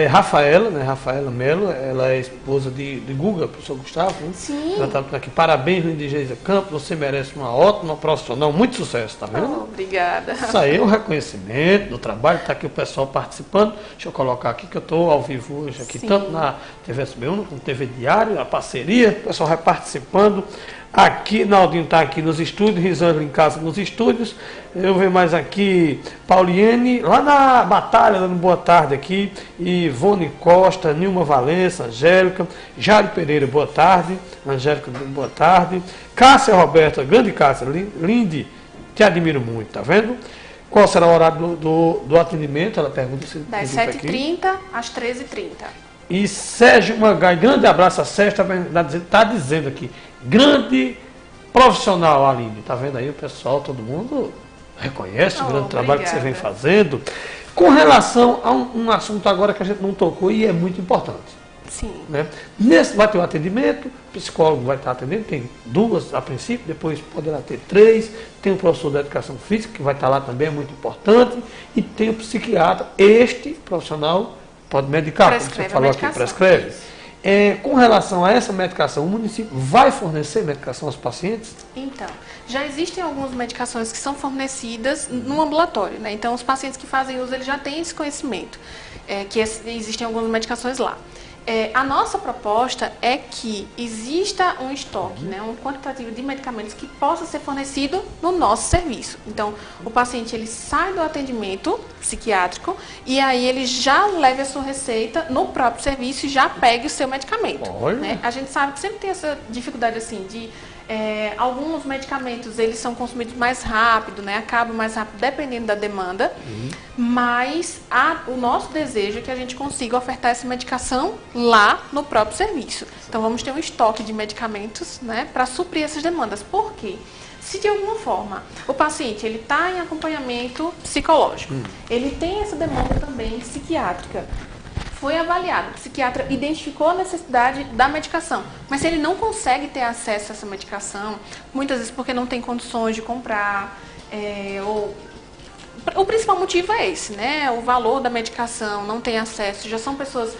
Rafaela, né? Rafaela Melo, ela é esposa de Guga, professor Gustavo. Né? Sim. Ela está aqui. Parabéns, Lindy Geisa Campos, você merece uma ótima profissional, muito sucesso, tá vendo? Obrigada. Isso aí é um reconhecimento do trabalho, está aqui o pessoal participando. Deixa eu colocar aqui que eu estou ao vivo hoje aqui, tanto na TV SB1 como TV Diário, a parceria, o pessoal vai participando. Aqui, Naldinho está aqui nos estúdios, Risângela em casa nos estúdios. Eu vejo mais aqui, Pauliene, lá na Batalha, dando boa tarde aqui. Ivone Costa, Nilma Valença, Angélica, Jário Pereira, boa tarde. Angélica, boa tarde. Cássia Roberta, grande Cássia, Lindy, te admiro muito, tá vendo? Qual será o horário do atendimento? Ela pergunta se das 7h30 às 13h30. E Sérgio Mangai, grande abraço a Sérgio, está dizendo aqui, grande profissional, Aline, está vendo aí o pessoal, todo mundo reconhece o grande trabalho que você vem fazendo. Com relação a um assunto agora que a gente não tocou e é muito importante. Sim. Né? Nesse vai ter o atendimento, o psicólogo vai estar atendendo, tem 2 a princípio, depois poderá ter 3, tem o professor da educação física que vai estar lá também, é muito importante, e tem o psiquiatra, este profissional pode medicar, como você falou aqui, prescreve. Com relação a essa medicação, o município vai fornecer medicação aos pacientes? Então, já existem algumas medicações que são fornecidas no ambulatório, né? Então, os pacientes que fazem uso, eles já têm esse conhecimento, que existem algumas medicações lá. A nossa proposta é que exista um estoque, né, um quantitativo de medicamentos que possa ser fornecido no nosso serviço. Então, o paciente ele sai do atendimento psiquiátrico e aí ele já leva a sua receita no próprio serviço e já pegue o seu medicamento. Né? A gente sabe que sempre tem essa dificuldade assim de alguns medicamentos eles são consumidos mais rápido, né? Acabam mais rápido dependendo da demanda, mas o nosso desejo é que a gente consiga ofertar essa medicação lá no próprio serviço. Então vamos ter um estoque de medicamentos, né, para suprir essas demandas. Por quê? Se de alguma forma o paciente ele está em acompanhamento psicológico, ele tem essa demanda também psiquiátrica, foi avaliado, o psiquiatra identificou a necessidade da medicação, mas se ele não consegue ter acesso a essa medicação, muitas vezes porque não tem condições de comprar, ou o principal motivo é esse, né? O valor da medicação, não tem acesso, já são pessoas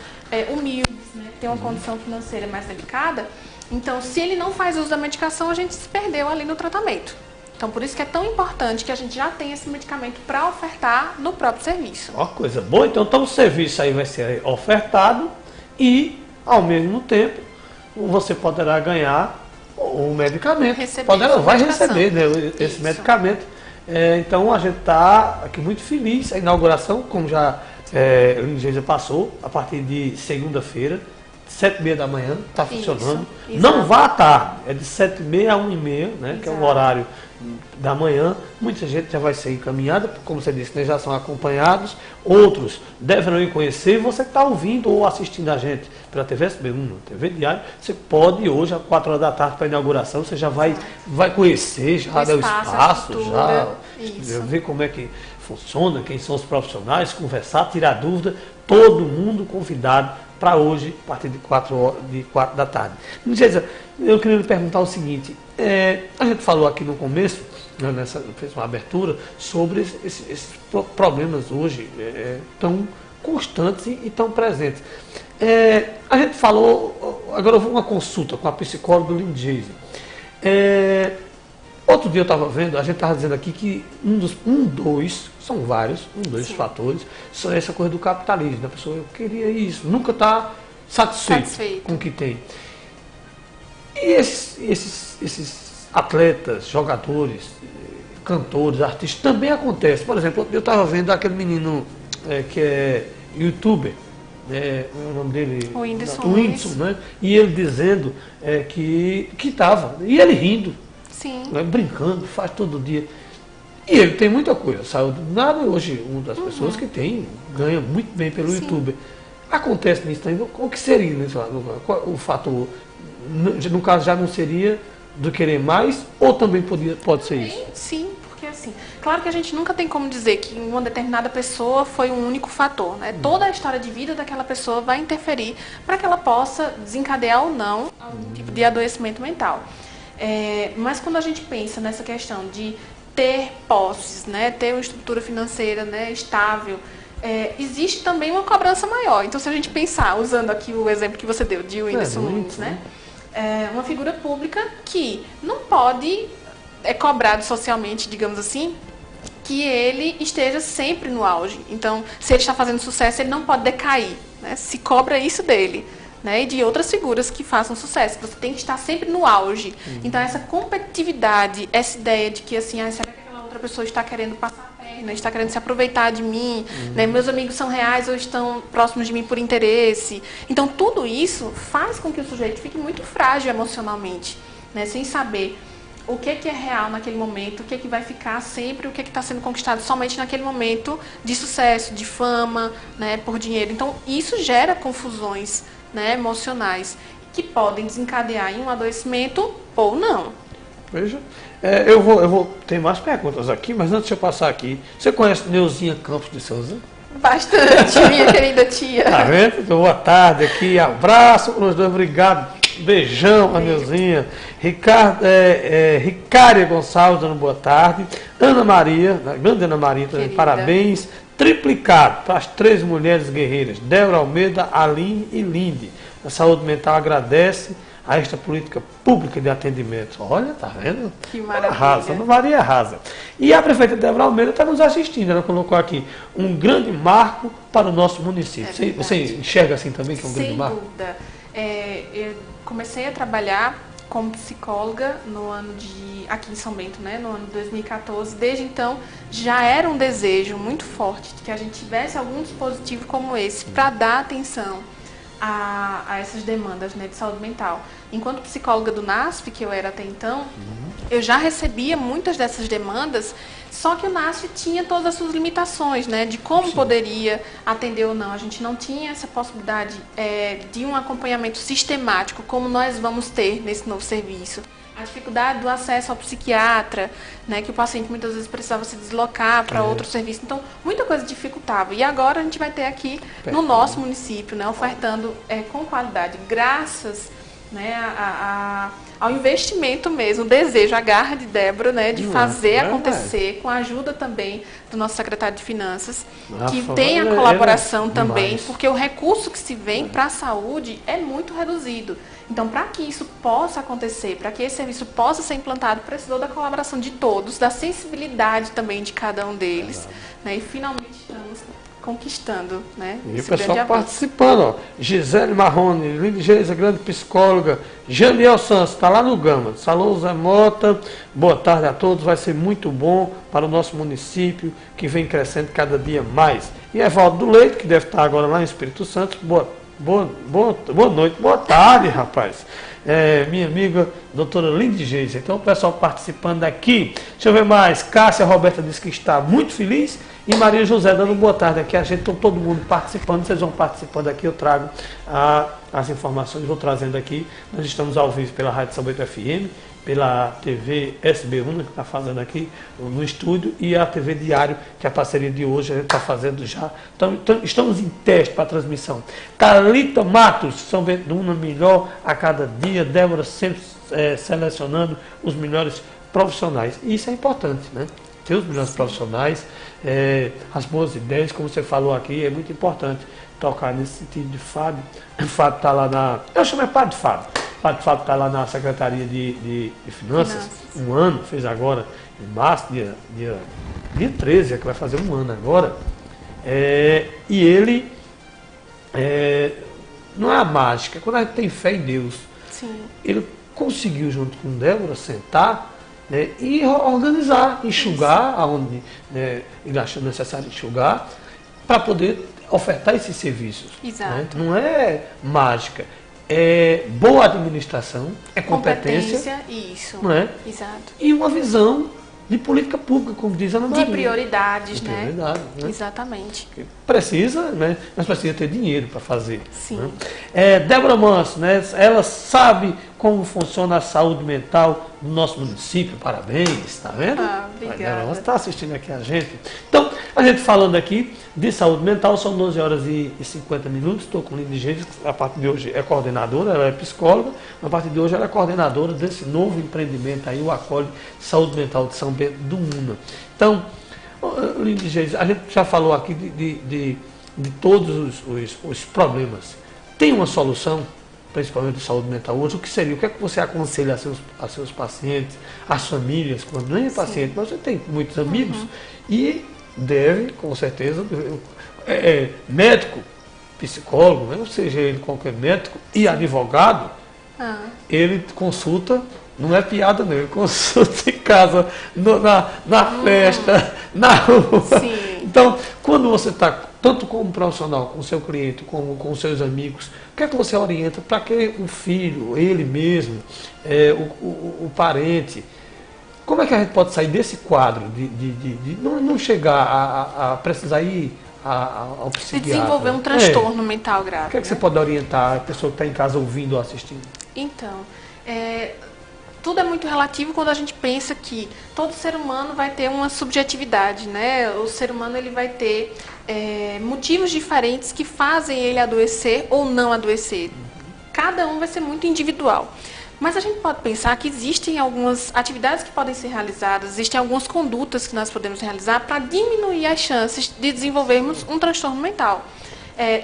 humildes, né? Tem uma condição financeira mais delicada. Então, se ele não faz uso da medicação, a gente se perdeu ali no tratamento. Então, por isso que é tão importante que a gente já tenha esse medicamento para ofertar no próprio serviço. Ó, coisa boa. Então, o serviço aí vai ser ofertado e, ao mesmo tempo, você poderá ganhar o medicamento. Vai receber, né, esse medicamento. Então, a gente está aqui muito feliz. A inauguração, como já a Lígia passou, a partir de segunda-feira, 7h30 da manhã, está funcionando. Não vá à tarde, é de 7h30 a 1h30, né, que é o horário da manhã. Muita gente já vai ser encaminhada, como você disse, né, já são acompanhados. Outros deverão ir conhecer. Você que está ouvindo ou assistindo a gente pela TV SB1, TV Diário, você pode ir hoje, às 4 horas da tarde, para a inauguração. Você já vai conhecer, já dá o espaço, já ver como é que funciona, quem são os profissionais, conversar, tirar dúvida. Todo mundo convidado para hoje, a partir de 4 da tarde. Eu queria lhe perguntar o seguinte, a gente falou aqui no começo, né, fez uma abertura, sobre esses problemas hoje tão constantes e tão presentes. A gente falou, agora eu vou uma consulta com a psicóloga Lindsay. Outro dia eu estava vendo, a gente estava dizendo aqui que são vários, dois fatores, são essa coisa do capitalismo. A pessoa, eu queria isso, nunca está satisfeito com o que tem. E esses atletas, jogadores, cantores, artistas, também acontece. Por exemplo, eu estava vendo aquele menino que é youtuber, o nome dele? O Whindersson, né? E ele dizendo que estava, e ele rindo. Sim. Né, brincando, faz todo dia. E ele tem muita coisa, saiu do nada, hoje uma das pessoas que ganha muito bem pelo YouTube. Acontece nisso também, o que seria o fator? No caso já não seria do querer mais, ou também pode ser isso? Sim, porque assim, claro que a gente nunca tem como dizer que uma determinada pessoa foi um único fator, né? Toda a história de vida daquela pessoa vai interferir para que ela possa desencadear ou não algum tipo de adoecimento mental. Mas quando a gente pensa nessa questão de ter posses, né, ter uma estrutura financeira, né, estável, existe também uma cobrança maior. Então, se a gente pensar, usando aqui o exemplo que você deu de Whindersson Nunes, né, uma figura pública que não pode, cobrado socialmente, digamos assim, que ele esteja sempre no auge. Então, se ele está fazendo sucesso, ele não pode decair, né, se cobra isso dele. Né, e de outras figuras que façam sucesso. Você tem que estar sempre no auge. Então, essa competitividade, essa ideia de que, assim, será que aquela outra pessoa está querendo passar a perna, está querendo se aproveitar de mim, né, meus amigos são reais ou estão próximos de mim por interesse. Então, tudo isso faz com que o sujeito fique muito frágil emocionalmente, né, sem saber o que é real naquele momento, o que vai ficar sempre, o que está sendo conquistado somente naquele momento de sucesso, de fama, né, por dinheiro. Então, isso gera confusões, né, emocionais, que podem desencadear em um adoecimento ou não. Veja, eu vou ter mais perguntas aqui, mas antes de eu passar aqui, você conhece Neuzinha Campos de Souza? Bastante, minha querida tia. Tá vendo? Então, boa tarde aqui, abraço para os dois, obrigado, beijão a Neuzinha. Ricária Gonçalves, dando boa tarde. Ana Maria, a grande Ana Maria também, parabéns. Triplicado para as 3 mulheres guerreiras, Débora Almeida, Aline e Linde. A saúde mental agradece a esta política pública de atendimento. Olha, tá vendo? Que maravilha. Arrasa, Ana Maria arrasa. E a prefeita Débora Almeida está nos assistindo, ela colocou aqui um grande marco para o nosso município. Você enxerga assim também que é um grande marco? Sem dúvida. Eu comecei a trabalhar como psicóloga aqui em São Bento, né, no ano de 2014. Desde então, já era um desejo muito forte de que a gente tivesse algum dispositivo como esse para dar atenção a essas demandas, né, de saúde mental. Enquanto psicóloga do NASF, que eu era até então, eu já recebia muitas dessas demandas, só que o NASF tinha todas as suas limitações, né, de como poderia atender ou não. A gente não tinha essa possibilidade de um acompanhamento sistemático, como nós vamos ter nesse novo serviço. A dificuldade do acesso ao psiquiatra, né, que o paciente muitas vezes precisava se deslocar para outro serviço. Então, muita coisa dificultava. E agora a gente vai ter aqui no nosso município, né, ofertando com qualidade, graças, né, ao investimento mesmo, o desejo, a garra de Débora, né, de fazer verdade. acontecer, com a ajuda também do nosso secretário de Finanças, que Rafa, tem a ele é colaboração também, demais. porque o recurso que se vem para a saúde é muito reduzido. Então, para que isso possa acontecer, para que esse serviço possa ser implantado, precisou da colaboração de todos, da sensibilidade também de cada um deles, né, e finalmente estamos conquistando, né, E o esse pessoal grande avanço. participando, ó. Gisele Marrone, Lindy Geisa, grande psicóloga. Janiel Santos, está lá no Gama. Salão Zé Mota, boa tarde a todos. Vai ser muito bom para o nosso município, que vem crescendo cada dia mais. E Evaldo do Leite, que deve estar agora lá em Espírito Santo. Boa noite, boa tarde, rapaz. Minha amiga, doutora Lindy Geisa. Então, o pessoal participando aqui. Deixa eu ver mais. Cássia Roberta disse que está muito feliz. E Maria José dando boa tarde aqui. A gente, todo mundo participando. Vocês vão participando aqui. Eu trago as informações, vou trazendo aqui. Nós estamos ao vivo pela Rádio São Bento FM, pela TV SB1, que está fazendo aqui no estúdio, e a TV Diário, que é a parceria de hoje, a gente está fazendo já. Então, estamos em teste para a transmissão. Thalita Matos, São Bento do Una, melhor a cada dia. Débora sempre selecionando os melhores profissionais. E isso é importante, né? Ter os melhores profissionais, as boas ideias, como você falou aqui, é muito importante tocar nesse sentido de Fábio. O Fábio está lá na... Eu chamo Padre Fábio. O Padre Fábio está lá na Secretaria de Finanças, um ano, fez agora, em março, dia 13, que vai fazer um ano agora. E ele, não é a mágica, quando a gente tem fé em Deus, Sim. ele conseguiu, junto com Débora, sentar, né, e organizar, enxugar aonde, né, ele achou necessário enxugar, para poder ofertar esses serviços. Exato. Né? Não é mágica, é boa administração, é competência, isso. não é? Exato. E uma visão de política pública, como diz a Ana Maria. De prioridades, De né? prioridade, né? Exatamente. Precisa, né? Mas precisa ter dinheiro para fazer. Sim. Né? Débora Manso, né? Ela sabe como funciona a saúde mental no nosso município. Parabéns, está vendo? Obrigada. Débora Manso está assistindo aqui a gente. Então, a gente falando aqui de saúde mental, são 12 horas e 50 minutos. Estou com Lindy Geisa, a partir de hoje é coordenadora, ela é psicóloga. A partir de hoje ela é coordenadora desse novo empreendimento aí, o Acolhe Saúde Mental de São Bento do Una. Então, Lindy Geisa, a gente já falou aqui de todos os problemas. Tem uma solução, principalmente de saúde mental hoje? O que seria? O que é que você aconselha a seus pacientes, às famílias, quando nem é paciente, mas você tem muitos amigos e deve, com certeza, médico, psicólogo, né? Ou seja, ele qualquer médico e advogado, ele consulta, não é piada não, ele consulta em casa, na festa, na rua. Sim. Então, quando você está, tanto como profissional, com o seu cliente, como com os seus amigos, o que é que você orienta para que o filho, ele mesmo, o parente, como é que a gente pode sair desse quadro de não chegar a precisar ir ao psiquiatra? De desenvolver um transtorno mental grave. O que é que você pode orientar a pessoa que está em casa ouvindo ou assistindo? Então, tudo é muito relativo quando a gente pensa que todo ser humano vai ter uma subjetividade, né? O ser humano ele vai ter motivos diferentes que fazem ele adoecer ou não adoecer. Cada um vai ser muito individual. Mas a gente pode pensar que existem algumas atividades que podem ser realizadas, existem algumas condutas que nós podemos realizar para diminuir as chances de desenvolvermos um transtorno mental,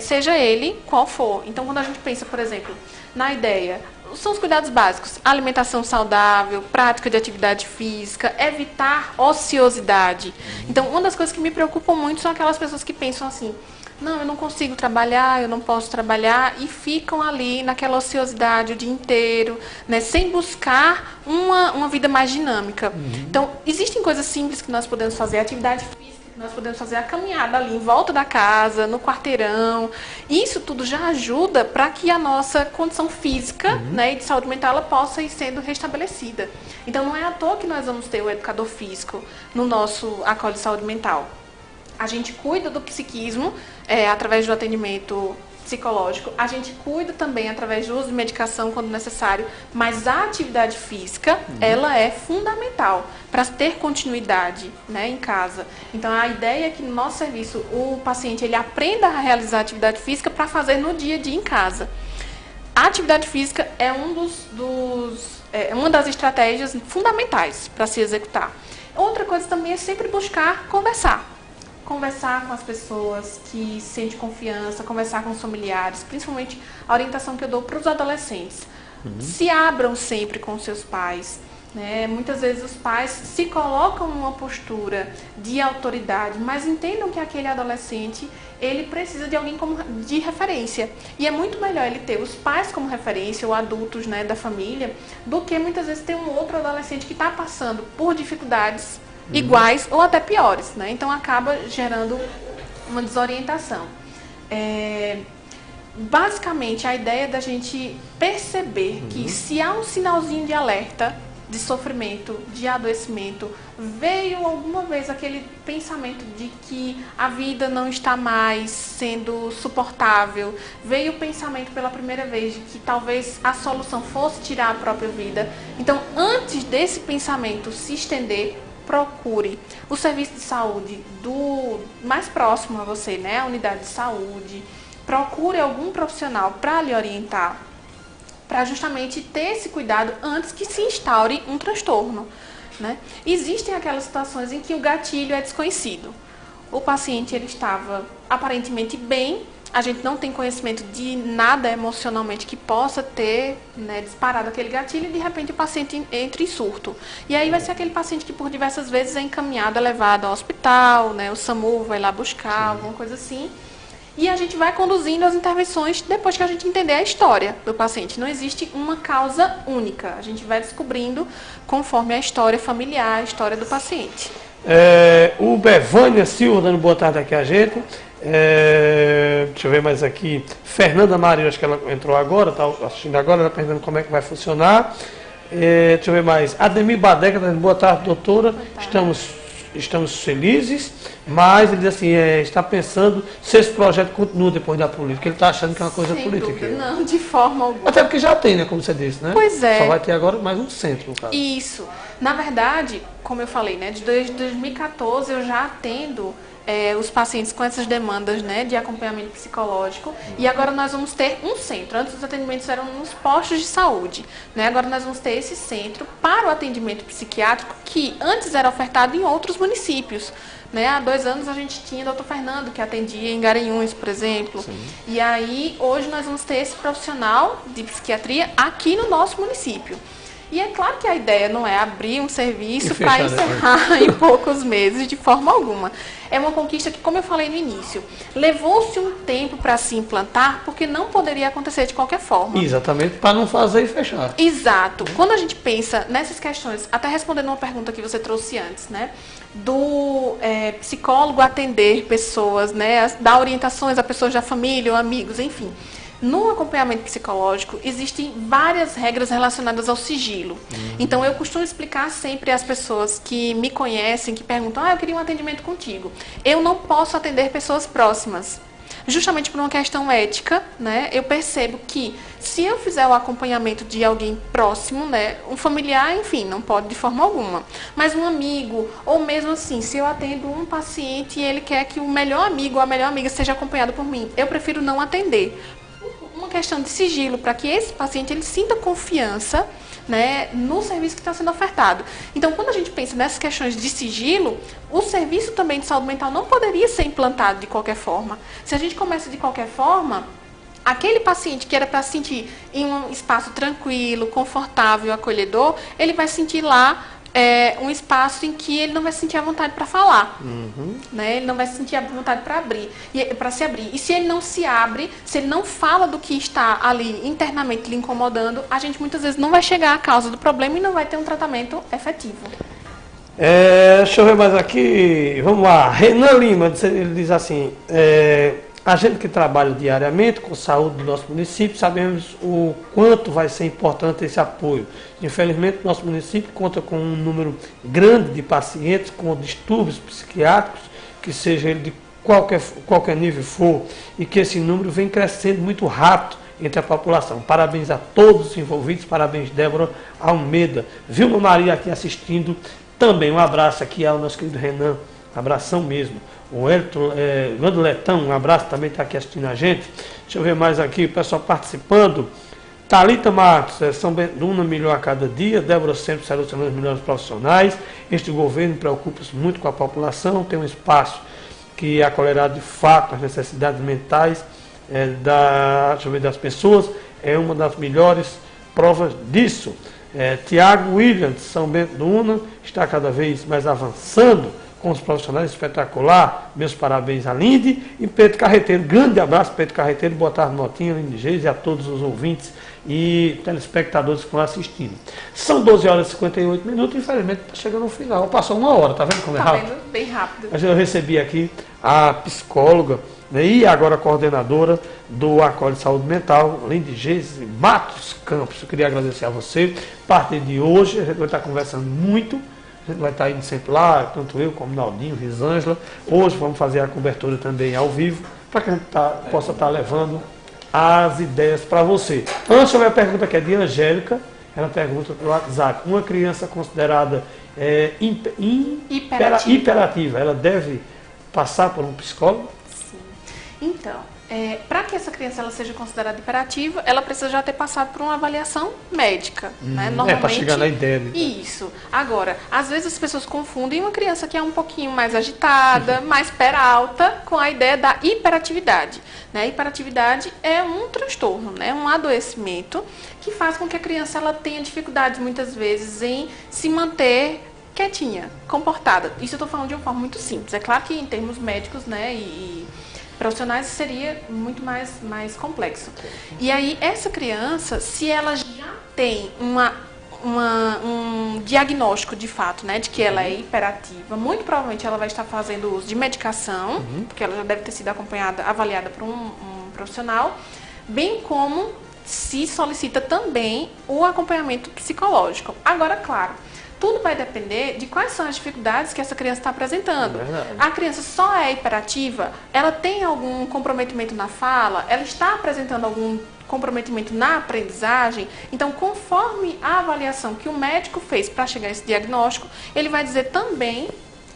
seja ele qual for. Então, quando a gente pensa, por exemplo, na ideia, são os cuidados básicos, alimentação saudável, prática de atividade física, evitar ociosidade. Então, uma das coisas que me preocupam muito são aquelas pessoas que pensam assim: não, eu não consigo trabalhar, eu não posso trabalhar, e ficam ali naquela ociosidade o dia inteiro, né, sem buscar uma vida mais dinâmica. Então, existem coisas simples que nós podemos fazer, atividade física que nós podemos fazer, a caminhada ali em volta da casa, no quarteirão. Isso tudo já ajuda para que a nossa condição física, né, e de saúde mental ela possa ir sendo restabelecida. Então, não é à toa que nós vamos ter o educador físico no nosso Acolhe Saúde Mental. A gente cuida do psiquismo através do atendimento psicológico, a gente cuida também através do uso de medicação quando necessário, mas a atividade física, ela é fundamental para ter continuidade, né, em casa. Então, a ideia é que no nosso serviço o paciente ele aprenda a realizar atividade física para fazer no dia a dia em casa. A atividade física é um dos uma das estratégias fundamentais para se executar. Outra coisa também é sempre buscar conversar. Conversar com as pessoas que sentem confiança, conversar com os familiares, principalmente a orientação que eu dou para os adolescentes. Se abram sempre com seus pais. Né? Muitas vezes os pais se colocam numa postura de autoridade, mas entendam que aquele adolescente, ele precisa de alguém de referência. E é muito melhor ele ter os pais como referência, ou adultos, né, da família, do que muitas vezes ter um outro adolescente que está passando por dificuldades iguais ou até piores. Né? Então acaba gerando uma desorientação. Basicamente, a ideia é da gente perceber que se há um sinalzinho de alerta, de sofrimento, de adoecimento, veio alguma vez aquele pensamento de que a vida não está mais sendo suportável, veio o pensamento pela primeira vez de que talvez a solução fosse tirar a própria vida. Então, antes desse pensamento se estender, procure o serviço de saúde do mais próximo a você, né? A unidade de saúde. Procure algum profissional para lhe orientar, para justamente ter esse cuidado antes que se instaure um transtorno. Né? Existem aquelas situações em que o gatilho é desconhecido. O paciente ele estava aparentemente bem, a gente não tem conhecimento de nada emocionalmente que possa ter, né, disparado aquele gatilho, e de repente o paciente entra em surto. E aí vai ser aquele paciente que por diversas vezes é encaminhado, é levado ao hospital, né, o SAMU vai lá buscar, alguma coisa assim. E a gente vai conduzindo as intervenções depois que a gente entender a história do paciente. Não existe uma causa única. A gente vai descobrindo conforme a história familiar, a história do paciente. O Bevânia Silva dando boa tarde aqui a gente. Deixa eu ver mais aqui. Fernanda Maria, acho que ela entrou agora, está assistindo agora, ela está perguntando como é que vai funcionar. Deixa eu ver mais. Ademir Badeca dando boa tarde, doutora. Boa tarde. Estamos felizes, mas ele diz assim, está pensando se esse projeto continua depois da política. Ele está achando que é uma coisa política. Dúvida. Não, de forma alguma. Até porque já tem, né, como você disse, né? Pois é. Só vai ter agora mais um centro, no caso. Isso. Na verdade, como eu falei, né, desde 2014 eu já atendo os pacientes com essas demandas, né, de acompanhamento psicológico. E agora nós vamos ter um centro. Antes os atendimentos eram nos postos de saúde. Né? Agora nós vamos ter esse centro para o atendimento psiquiátrico que antes era ofertado em outros municípios. Né? Há 2 anos a gente tinha o Dr. Fernando, que atendia em Garanhuns, por exemplo. Sim. E aí hoje nós vamos ter esse profissional de psiquiatria aqui no nosso município. E é claro que a ideia não é abrir um serviço para encerrar em poucos meses, de forma alguma. É uma conquista que, como eu falei no início, levou-se um tempo para se implantar, porque não poderia acontecer de qualquer forma. Exatamente, para não fazer e fechar. Exato. Quando a gente pensa nessas questões, até respondendo uma pergunta que você trouxe antes, né? Do psicólogo atender pessoas, né? Dar orientações a pessoas da família ou amigos, enfim. No acompanhamento psicológico, existem várias regras relacionadas ao sigilo. Então, eu costumo explicar sempre às pessoas que me conhecem, que perguntam, eu queria um atendimento contigo. Eu não posso atender pessoas próximas. Justamente por uma questão ética, né? Eu percebo que se eu fizer o acompanhamento de alguém próximo, né? Um familiar, enfim, não pode de forma alguma. Mas um amigo, ou mesmo assim, se eu atendo um paciente e ele quer que o melhor amigo ou a melhor amiga seja acompanhado por mim, eu prefiro não atender. Uma questão de sigilo, para que esse paciente ele sinta confiança, né, no serviço que está sendo ofertado. Então, quando a gente pensa nessas questões de sigilo, o serviço também de saúde mental não poderia ser implantado de qualquer forma. Se a gente começa de qualquer forma, aquele paciente que era para se sentir em um espaço tranquilo, confortável, acolhedor, ele vai sentir lá um espaço em que ele não vai sentir a vontade para falar, né? Ele não vai sentir a vontade para se abrir. E se ele não se abre, se ele não fala do que está ali internamente lhe incomodando, a gente muitas vezes não vai chegar à causa do problema e não vai ter um tratamento efetivo. Deixa eu ver mais aqui. Vamos lá. Renan Lima, ele diz assim, a gente que trabalha diariamente com saúde do nosso município, sabemos o quanto vai ser importante esse apoio. Infelizmente, nosso município conta com um número grande de pacientes com distúrbios psiquiátricos, que seja ele de qualquer nível for, e que esse número vem crescendo muito rápido entre a população. Parabéns a todos os envolvidos, parabéns Débora Almeida. Vilma Maria aqui assistindo também. Um abraço aqui ao nosso querido Renan, abração mesmo. O Elton Letão, um abraço, também está aqui assistindo a gente. Deixa eu ver mais aqui, o pessoal participando. Thalita Matos, São Bento do Una melhor a cada dia. Débora sempre selecionando os melhores profissionais. Este governo preocupa-se muito com a população, tem um espaço que acolherá de fato as necessidades mentais das pessoas. É uma das melhores provas disso. Tiago Williams, São Bento do Una, está cada vez mais avançando com os profissionais, espetacular. Meus parabéns a Linde e Pedro Carreteiro. Grande abraço, Pedro Carreteiro. Boa tarde, Motinha, Linde Geis, e a todos os ouvintes e telespectadores que estão assistindo. São 12 horas e 58 minutos, infelizmente está chegando ao final. Passou uma hora, tá vendo como é rápido? Tá vendo? Bem rápido. Mas eu recebi aqui a psicóloga, né, e agora a coordenadora do Acolhe Saúde Mental, Linde Geis Matos Campos. Eu queria agradecer a você. A partir de hoje, a gente vai estar conversando muito. A gente vai estar indo sempre lá, tanto eu como Naldinho, Risângela. Hoje vamos fazer a cobertura também ao vivo, para que a gente possa estar levando as ideias para você. Antes, eu ver a pergunta que é de Angélica. Ela pergunta pelo WhatsApp: uma criança considerada hiperativa, ela deve passar por um psicólogo? Sim. Então, para que essa criança ela seja considerada hiperativa, ela precisa já ter passado por uma avaliação médica. Né? Normalmente, para chegar na ideia. Isso. Agora, às vezes as pessoas confundem uma criança que é um pouquinho mais agitada, mais peralta, com a ideia da hiperatividade. Né? Hiperatividade é um transtorno, né? Um adoecimento que faz com que a criança ela tenha dificuldades, muitas vezes, em se manter quietinha, comportada. Isso eu estou falando de uma forma muito simples. É claro que em termos médicos, né, e profissionais seria muito mais complexo. E aí, essa criança, se ela já tem um diagnóstico de fato, né, de que ela é hiperativa, muito provavelmente ela vai estar fazendo uso de medicação, porque ela já deve ter sido avaliada por um profissional, bem como se solicita também o acompanhamento psicológico. Agora, claro, tudo vai depender de quais são as dificuldades que essa criança está apresentando. A criança só é hiperativa? Ela tem algum comprometimento na fala? Ela está apresentando algum comprometimento na aprendizagem? Então, conforme a avaliação que o médico fez para chegar a esse diagnóstico, ele vai dizer também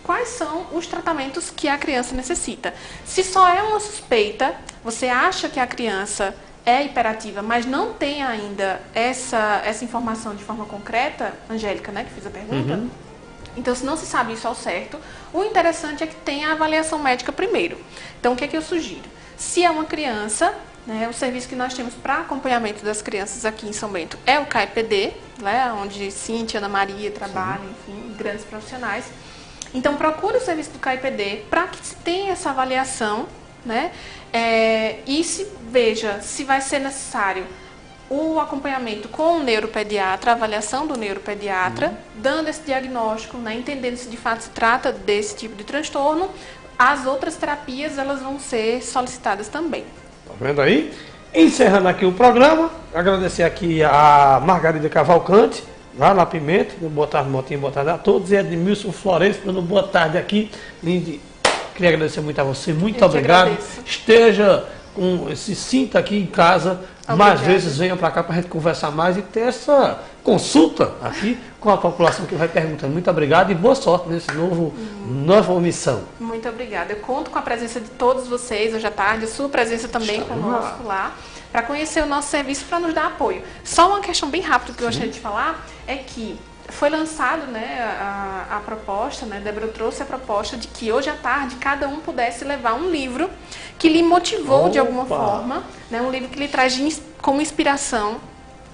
quais são os tratamentos que a criança necessita. Se só é uma suspeita, você acha que a criança é hiperativa, mas não tem ainda essa informação de forma concreta, Angélica, né, que fez a pergunta, então se não se sabe isso ao certo, o interessante é que tenha a avaliação médica primeiro. Então, o que é que eu sugiro? Se é uma criança, né, o serviço que nós temos para acompanhamento das crianças aqui em São Bento é o CAIPD, né, onde Cíntia, Ana Maria trabalham, enfim, grandes profissionais. Então, procure o serviço do CAIPD para que se tenha essa avaliação, né? E se veja se vai ser necessário o acompanhamento com o neuropediatra, a avaliação do neuropediatra, dando esse diagnóstico, né, entendendo se de fato se trata desse tipo de transtorno. As outras terapias elas vão ser solicitadas também. Tá vendo aí? Encerrando aqui o programa, agradecer aqui a Margarida Cavalcante, lá na Pimenta. Boa tarde, Motinha, boa tarde a todos. E Edmilson Florencio, dando boa tarde aqui. Linde, queria agradecer muito a você, muito obrigado. Se sinta aqui em casa, mais vezes venha para cá para a gente conversar mais e ter essa consulta aqui com a população que vai perguntando. Muito obrigado e boa sorte nesse nova missão. Muito obrigada. Eu conto com a presença de todos vocês hoje à tarde, a sua presença também conosco lá, para conhecer o nosso serviço, para nos dar apoio. Só uma questão bem rápida que eu gostaria de falar é que foi lançado, né, a proposta, né, Débora trouxe a proposta de que hoje à tarde cada um pudesse levar um livro que lhe motivou de alguma forma, né, um livro que lhe traz como inspiração,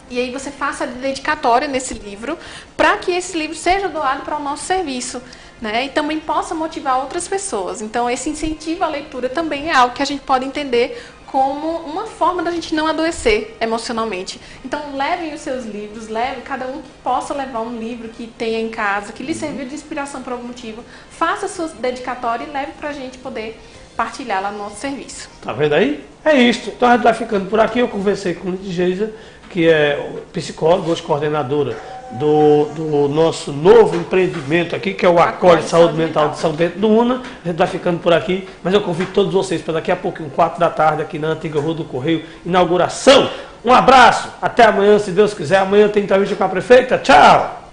e aí você faça a dedicatória nesse livro para que esse livro seja doado para o nosso serviço, né, e também possa motivar outras pessoas. Então, esse incentivo à leitura também é algo que a gente pode entender como uma forma da gente não adoecer emocionalmente. Então, levem os seus livros, cada um que possa levar um livro que tenha em casa, que lhe serviu de inspiração por algum motivo, faça a sua dedicatória e leve para a gente poder partilhar lá no nosso serviço. Tá vendo aí? É isso. Então, a gente vai ficando por aqui. Eu conversei com a Linde Geis, que é psicóloga, hoje coordenadora do nosso novo empreendimento aqui, que é o Acolhe Saúde Mental de São Bento do Una. A gente vai ficando por aqui, mas eu convido todos vocês para daqui a pouquinho, 4 da tarde, aqui na antiga Rua do Correio, inauguração. Um abraço, até amanhã, se Deus quiser. Amanhã tem entrevista com a prefeita. Tchau!